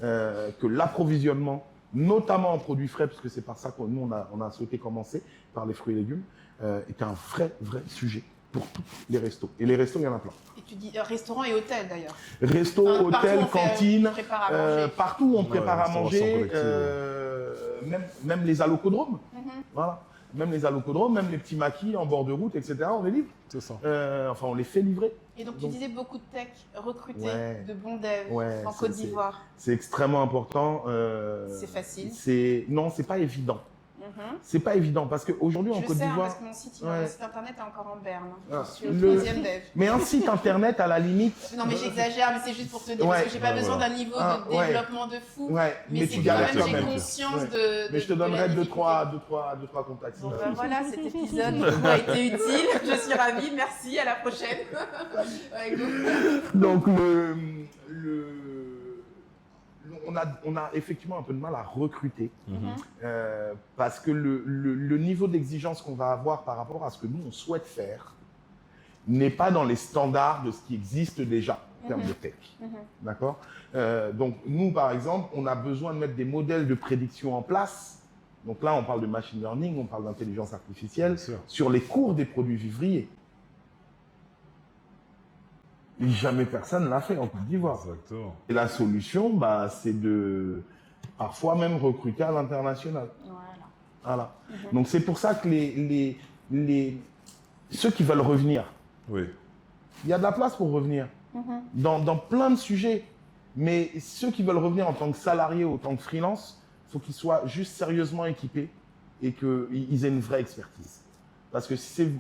que l'approvisionnement, notamment en produits frais, parce que c'est par ça que nous, on a souhaité commencer, par les fruits et légumes, était un vrai sujet pour tous les restos. Et les restos, il y en a plein. Et tu dis restaurant et hôtel d'ailleurs. Resto, Partout, hôtel, on fait, cantine, on prépare à manger. partout où on prépare à restauration manger, collective. même les allocodromes. Voilà. Même les allocodromes, même les petits maquis en bord de route, etc. On les livre. C'est ça. Enfin, on les fait livrer. Et donc, tu Donc- disais beaucoup de tech recrutés, Ouais. de bons devs Ouais, en c'est- Côte d'Ivoire. C'est extrêmement important. C'est facile. Non, c'est pas évident. Mhm. C'est pas évident parce qu'aujourd'hui en Je Côte sais, hein, d'Ivoire. parce que mon site, Ouais. mon site internet est encore en berne. Ah, Je suis au le- 3e dev. Mais un site internet, à la limite. Non, mais j'exagère, mais c'est juste pour te dire, parce Ouais. que j'ai pas Ouais, besoin voilà. d'un niveau Ah, de ouais. développement de fou. Ouais, Mais, mais c'est tu quand galères même, quand j'ai même. conscience Ouais. de. Mais je te de la donnerai deux, difficulté. trois contacts. Bon, ben voilà, cet épisode a été utile. Je suis ravie. Merci. À la prochaine. Ouais, go. Donc on a effectivement un peu de mal à recruter parce que le niveau d'exigence qu'on va avoir par rapport à ce que nous on souhaite faire n'est pas dans les standards de ce qui existe déjà en termes de tech. D'accord. Donc nous par exemple, on a besoin de mettre des modèles de prédiction en place. Donc là, on parle de machine learning, on parle d'intelligence artificielle Bien sûr. sur les cours des produits vivriers. Et jamais personne l'a fait en Côte d'Ivoire. Exactement. Et la solution, bah, c'est de parfois même recruter à l'international. Voilà. Voilà. Donc c'est pour ça que ceux qui veulent revenir, Oui. il y a de la place pour revenir dans plein de sujets. Mais ceux qui veulent revenir en tant que salariés ou en tant que freelance, il faut qu'ils soient juste sérieusement équipés et qu'ils aient une vraie expertise. Parce que si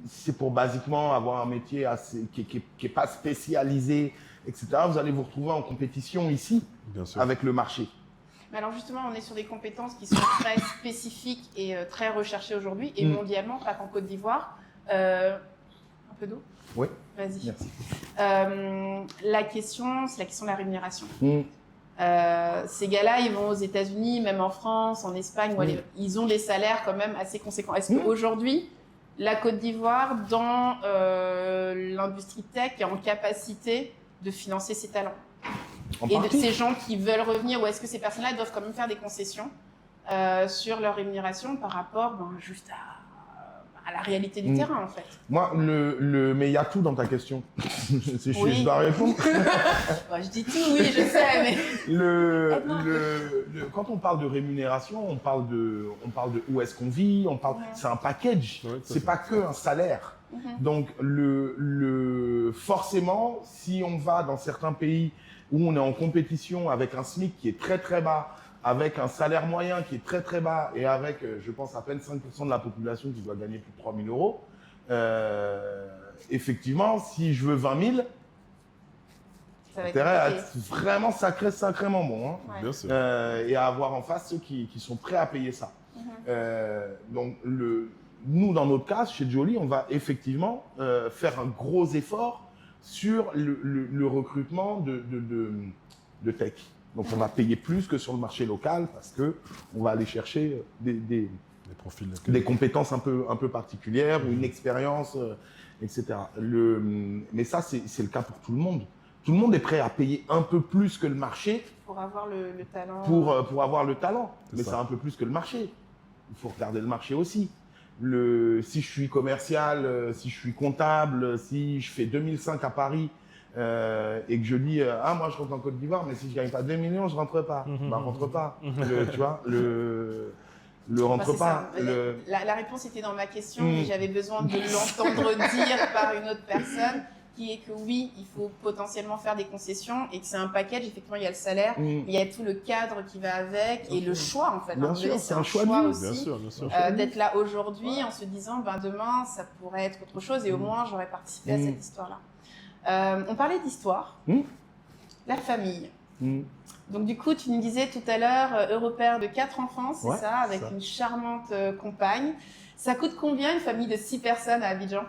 c'est pour basiquement avoir un métier qui est pas spécialisé, etc., vous allez vous retrouver en compétition ici Bien sûr. avec le marché. Mais alors justement, on est sur des compétences qui sont très spécifiques et très recherchées aujourd'hui, et mondialement, pas qu'en Côte d'Ivoire. Un peu d'eau ? Oui, Vas-y. merci. La question, c'est la question de la rémunération. Mm. Ces gars-là, ils vont aux États-Unis, même en France, en Espagne, où ils ont des salaires quand même assez conséquents. Est-ce qu'aujourd'hui, la Côte d'Ivoire, dans l'industrie tech, est en capacité de financer ces talents En et de partie. ces gens qui veulent revenir, ou est-ce que ces personnes-là doivent quand même faire des concessions sur leur rémunération par rapport juste à la réalité du terrain, en fait? Moi, mais il y a tout dans ta question. Si Oui. je dois répondre. Ouais, je dis tout, oui, je sais, mais... Quand on parle de rémunération, on parle de où est-ce qu'on vit, c'est un package. Ouais, tout à C'est fait. pas que un salaire. Donc, forcément, si on va dans certains pays où on est en compétition avec un SMIC qui est très très bas, avec un salaire moyen qui est très très bas et avec, je pense, à peine 5% de la population qui doit gagner plus de 3 000 euros, effectivement, si je veux 20 000, Ça va être intérêt à compliqué. être vraiment sacrément bon. Hein. Ouais. Bien sûr. Et à avoir en face ceux qui sont prêts à payer ça. Donc, nous, dans notre cas, chez Jolie, on va effectivement faire un gros effort sur le recrutement de tech. Donc, on va payer plus que sur le marché local parce que on va aller chercher des Des profils. Des compétences un peu particulières ou une expérience, etc. Mais ça, c'est le cas pour tout le monde. Tout le monde est prêt à payer un peu plus que le marché pour avoir le talent. Pour avoir le talent. Mais ça. c'est un peu plus que le marché. Il faut regarder le marché aussi. Si je suis commercial, si je suis comptable, si je fais 2005 à Paris et que je dis moi je rentre en Côte d'Ivoire, mais si je gagne pas 2 millions, je rentre pas. Rentre pas. Tu vois, rentre pas. La réponse était dans ma question, mais j'avais besoin de l'entendre dire par une autre personne, qui est que oui, il faut potentiellement faire des concessions et que c'est un package. Effectivement, il y a le salaire, mais il y a tout le cadre qui va avec et le choix en fait. Bien sûr, c'est un choix aussi. Bien sûr. D'être là aujourd'hui en se disant, demain, ça pourrait être autre chose et au moins j'aurais participé à cette histoire-là. On parlait d'histoire, la famille. Donc du coup, tu nous disais tout à l'heure, Europère de 4 enfants, c'est ça, avec une charmante compagne. Ça coûte combien une famille de 6 personnes à Abidjan?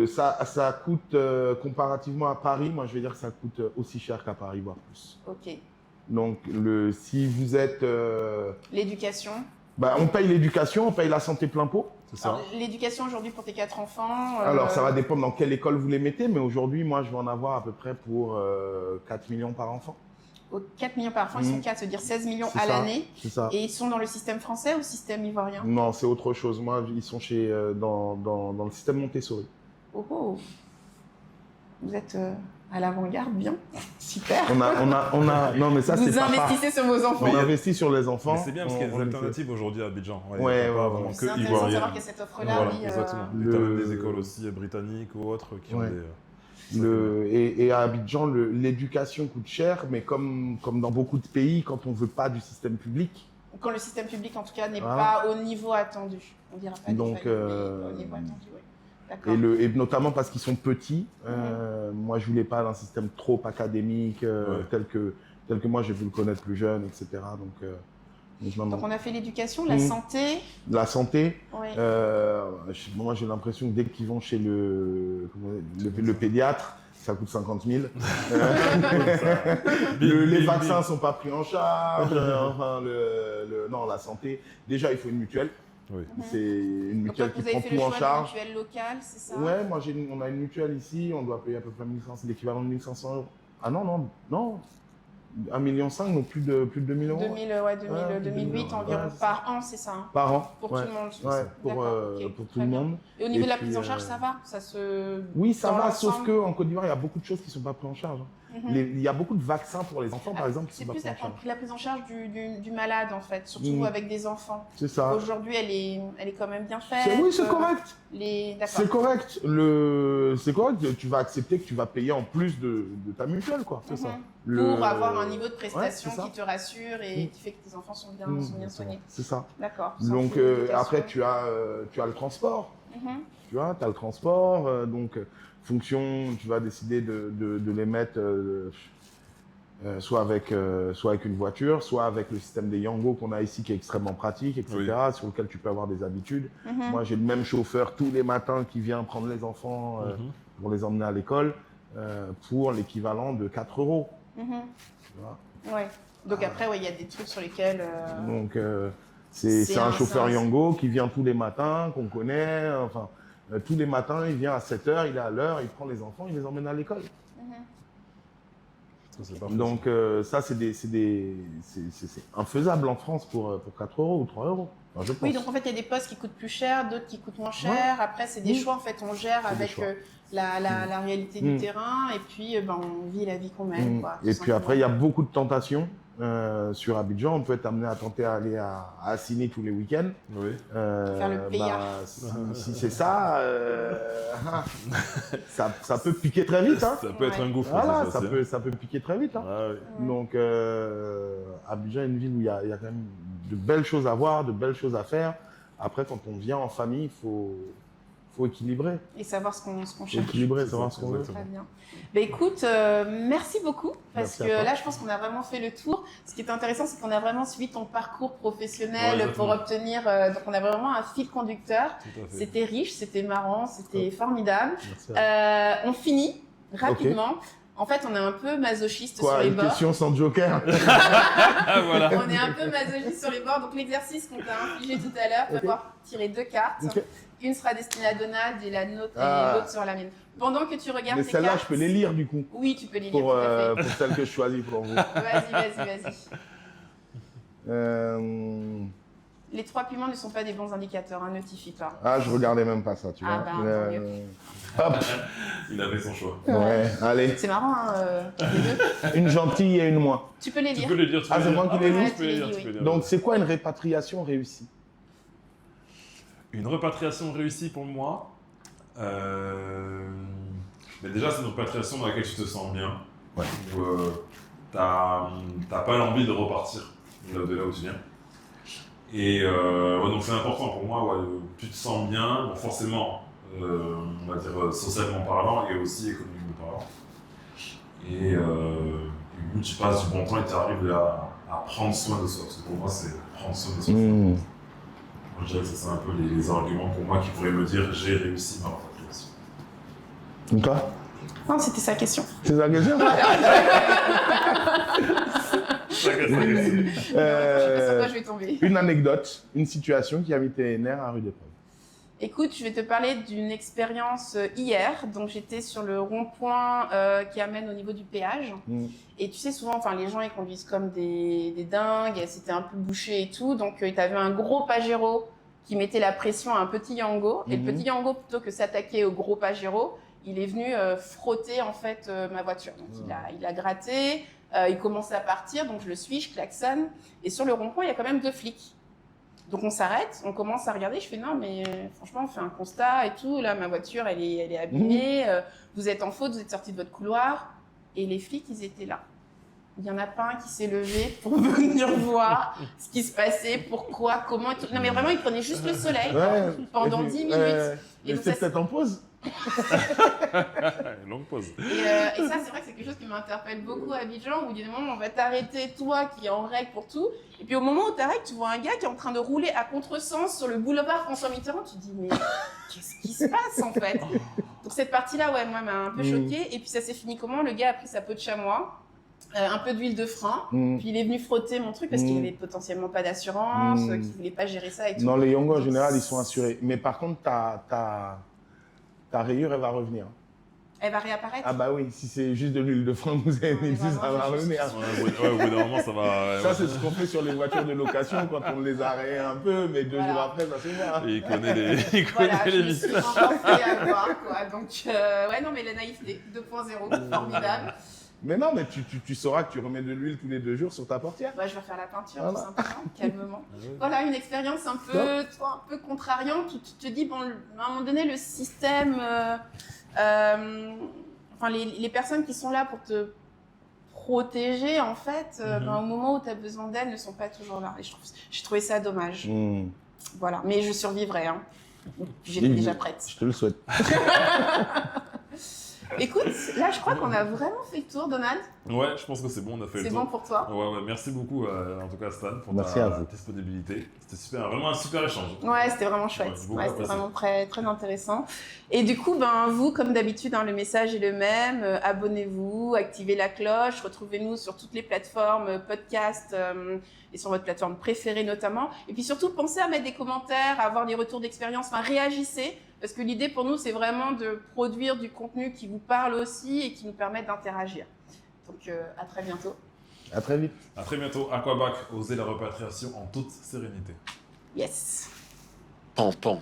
Ça coûte comparativement à Paris, moi je vais dire que ça coûte aussi cher qu'à Paris, voire plus. Ok. Donc si vous êtes... L'éducation? On paye l'éducation, on paye la santé plein pot. C'est ça. L'éducation aujourd'hui pour tes 4 enfants Alors ça va dépendre dans quelle école vous les mettez, mais aujourd'hui moi je vais en avoir à peu près pour 4 millions par enfant. 4 millions par enfant, ils sont 4, c'est-à-dire 16 millions à l'année. C'est ça. Et ils sont dans le système français ou système ivoirien? Non, c'est autre chose. Moi, ils sont dans le système Montessori. Oh. Vous êtes à l'avant-garde, bien. Super. Non, mais ça, c'est vous investissez sur vos enfants. On investit sur les enfants. Mais c'est bien parce qu'il y a des alternatives aujourd'hui à Abidjan. Ouais. C'est intéressant de savoir qu'il y a cette offre-là. Voilà, oui, exactement. Et t'as même des écoles aussi britanniques ou autres qui ont des... Et à Abidjan, l'éducation coûte cher, mais comme dans beaucoup de pays, quand on veut pas du système public. Quand le système public, en tout cas, n'est pas au niveau attendu. On dira pas donc, au niveau attendu, oui. D'accord. Et notamment parce qu'ils sont petits. Moi, je voulais pas d'un système trop académique, tel que moi j'ai vu le connaître plus jeune, etc. Donc on a fait l'éducation, la santé. La santé. Oui. Moi, j'ai l'impression que dès qu'ils vont chez le pédiatre, ça coûte 50 000. Les vaccins sont pas pris en charge. Non, la santé. Déjà, il faut une mutuelle. Oui. C'est une mutuelle qui prend tout en charge. Une mutuelle locale, c'est ça? Ouais, on a une mutuelle ici, on doit payer à peu près 1500, c'est l'équivalent de 1500 euros. Ah non. 1,5 million, donc plus de 2000 euros. 2008 environ par an, c'est ça? Par an. Pour tout le monde. Ouais, pour tout le monde. Et au niveau de la prise en charge, ça va? Oui, ça va, sauf qu'en Côte d'Ivoire, il y a beaucoup de choses qui ne sont pas prises en charge. Il y a beaucoup de vaccins pour les enfants, par exemple, qui sont pas pris en charge. C'est plus la prise en charge du malade, en fait, surtout avec des enfants. C'est ça. Aujourd'hui, elle est quand même bien faite. Oui, c'est correct. C'est correct. C'est correct. Tu vas accepter que tu vas payer en plus de ta mutuelle, quoi. C'est ça. Pour avoir un niveau de prestation qui te rassure et qui fait que tes enfants sont bien soignés. C'est ça. D'accord. Donc après, tu as le transport. Tu vois, tu as le transport. Donc, fonction, tu vas décider de les mettre soit avec une voiture, soit avec le système des Yango qu'on a ici qui est extrêmement pratique, etc. Sur lequel tu peux avoir des habitudes. Moi, j'ai le même chauffeur tous les matins qui vient prendre les enfants pour les emmener à l'école pour l'équivalent de 4 euros. Tu vois. Ouais. Donc après, il y a des trucs sur lesquels... Donc, c'est un chauffeur Yango qui vient tous les matins, qu'on connaît. Enfin, tous les matins, il vient à 7h, il est à l'heure, il prend les enfants, il les emmène à l'école. Donc ça, c'est infaisable en France pour 4 euros ou 3 euros. Enfin, je pense. Oui, donc en fait, il y a des postes qui coûtent plus cher, d'autres qui coûtent moins cher. Après, c'est des choix, en fait, on gère avec la réalité du terrain et puis on vit la vie qu'on mène. Quoi, et puis après, il y a beaucoup de tentations. Sur Abidjan, on peut être amené à tenter à aller à Assini tous les week-ends. Oui. Faire le payard. Si c'est ça, ça peut piquer très vite. Hein. Ça peut être un gouffre. Voilà, ça peut piquer très vite. Hein. Donc, Abidjan est une ville où il y a quand même de belles choses à voir, de belles choses à faire. Après, quand on vient en famille, il faut équilibrer. Et savoir ce qu'on cherche. Équilibrer, savoir ce qu'on veut. Très bien. Écoute, merci beaucoup. Parce que là, je pense qu'on a vraiment fait le tour. Ce qui est intéressant, c'est qu'on a vraiment suivi ton parcours professionnel pour obtenir... donc, on a vraiment un fil conducteur. C'était riche, c'était marrant, c'était formidable. On finit rapidement En fait, on est un peu masochiste Quoi, sur les une bords. question sans joker? Ah, voilà. On est un peu masochiste sur les bords. Donc, l'exercice qu'on t'a infligé tout à l'heure, tu vas pouvoir tirer 2 cartes. Ok. Une sera destinée à Donald et l'autre sera la mienne. Pendant que tu regardes Mais tes celle-là, cartes... je peux les lire, du coup, Oui, tu peux les lire, pour, tout à pour celle que je choisis pour vous. fait. Vas-y. Les 3 piments ne sont pas des bons indicateurs, hein, ne t'y fie pas. Ah, je regardais même pas ça, tu Ah, vois. bah, tant mieux. Hop, Il avait son choix. ouais, allez. C'est marrant, hein, les deux. Une gentille et une moins. Tu peux les Tu lire. peux les lire, tu peux Ah, les c'est lire. moi qui les ouais, lis tu peux les lire, tu peux les lire. Donc, c'est quoi une répatriation réussie? Une repatriation réussie pour moi, mais déjà c'est une repatriation dans laquelle tu te sens bien, Ouais. où t'as pas l'envie de repartir de là où tu viens. Et ouais, donc c'est important pour moi, ouais, tu te sens bien, bon, forcément, on va dire socialement parlant et aussi économiquement parlant. Et où tu passes du bon temps et tu arrives à prendre soin de soi, parce que pour moi c'est prendre soin de soi. Moi, je dirais que c'est un peu les arguments pour moi qui pourraient me dire j'ai réussi ma repatriation. Quoi? Non, c'était sa question. C'est ça que c'est? Je sais pas sur quoi je vais tomber. Une anecdote, une situation qui a mis tes nerfs à rude épreuve. Écoute, je vais te parler d'une expérience hier. Donc, j'étais sur le rond-point qui amène au niveau du péage. Et tu sais, souvent, les gens, ils conduisent comme des dingues. C'était un peu bouché et tout. Donc, tu avais un gros Pajero qui mettait la pression à un petit Yango. Et le petit Yango, plutôt que s'attaquer au gros Pajero, il est venu frotter, en fait, ma voiture. Donc, il a gratté. Il commence à partir. Donc, je le suis, je klaxonne. Et sur le rond-point, il y a quand même 2 flics. Donc on s'arrête, on commence à regarder, je fais non mais franchement on fait un constat et tout, là ma voiture elle est abîmée, vous êtes en faute, vous êtes sorti de votre couloir et les flics ils étaient là. Il y en a pas un qui s'est levé pour venir voir ce qui se passait, pourquoi, comment et tout. Non mais vraiment ils prenaient juste le soleil pendant 10 minutes. Et donc, c'est ça, peut-être en pause? Longue pause. Et ça, c'est vrai que c'est quelque chose qui m'interpelle beaucoup à Abidjan, où il y a des moments où on va t'arrêter, toi qui es en règle pour tout, et puis au moment où t'arrêtes, tu vois un gars qui est en train de rouler à contresens sur le boulevard François Mitterrand, tu te dis mais qu'est-ce qui se passe en fait? Donc cette partie-là, ouais, moi, m'a un peu choquée, et puis ça s'est fini comment? Le gars a pris sa peau de chamois, un peu d'huile de frein, puis il est venu frotter mon truc parce qu'il avait potentiellement pas d'assurance, qu'il voulait pas gérer ça et tout. Non, les Yongo en général, ils sont assurés. Mais par contre, ta rayure, elle va revenir. Elle va réapparaître? Ah bah oui, si c'est juste de l'huile de frein, vous avez mis dessus, ça va revenir. Ouais, au bout d'un moment, ça va. Ça, c'est ce qu'on fait sur les voitures de location quand on les arrête un peu, mais 2 jours après, ça se voit. Et il connaît les Je me vis. suis vraiment fait avoir, quoi. Donc, ouais, non, mais la naïveté, 2.0, formidable. Mais non, mais tu sauras que tu remets de l'huile tous les 2 jours sur ta portière. Ouais, je vais refaire la peinture, Voilà. tout simplement, calmement. Voilà, une expérience un peu contrariante où tu te dis, bon, à un moment donné, le système, les personnes qui sont là pour te protéger, en fait, au moment où tu as besoin d'elles, ne sont pas toujours là. Et j'ai trouvé ça dommage. Voilà, mais je survivrai, hein. J'étais déjà prête. Je te le souhaite. Écoute, là, je crois qu'on a vraiment fait le tour, Donald. Ouais, je pense que c'est bon, on a fait le C'est tour. bon pour toi? Ouais, merci beaucoup, en tout cas, Stan, pour Merci à ta vous. disponibilité. C'était vraiment un super échange. Ouais, c'était vraiment chouette. Ouais, beaucoup C'était apprécié. vraiment très, très intéressant. Et du coup, vous, comme d'habitude, le message est le même. Abonnez-vous, activez la cloche, retrouvez-nous sur toutes les plateformes podcast et sur votre plateforme préférée notamment. Et puis surtout, pensez à mettre des commentaires, à avoir des retours d'expérience, réagissez. Parce que l'idée pour nous, c'est vraiment de produire du contenu qui vous parle aussi et qui nous permet d'interagir. Donc, à très bientôt. À très vite. À très bientôt. Aquabac, osez la repatriation en toute sérénité. Yes. Pan, pan.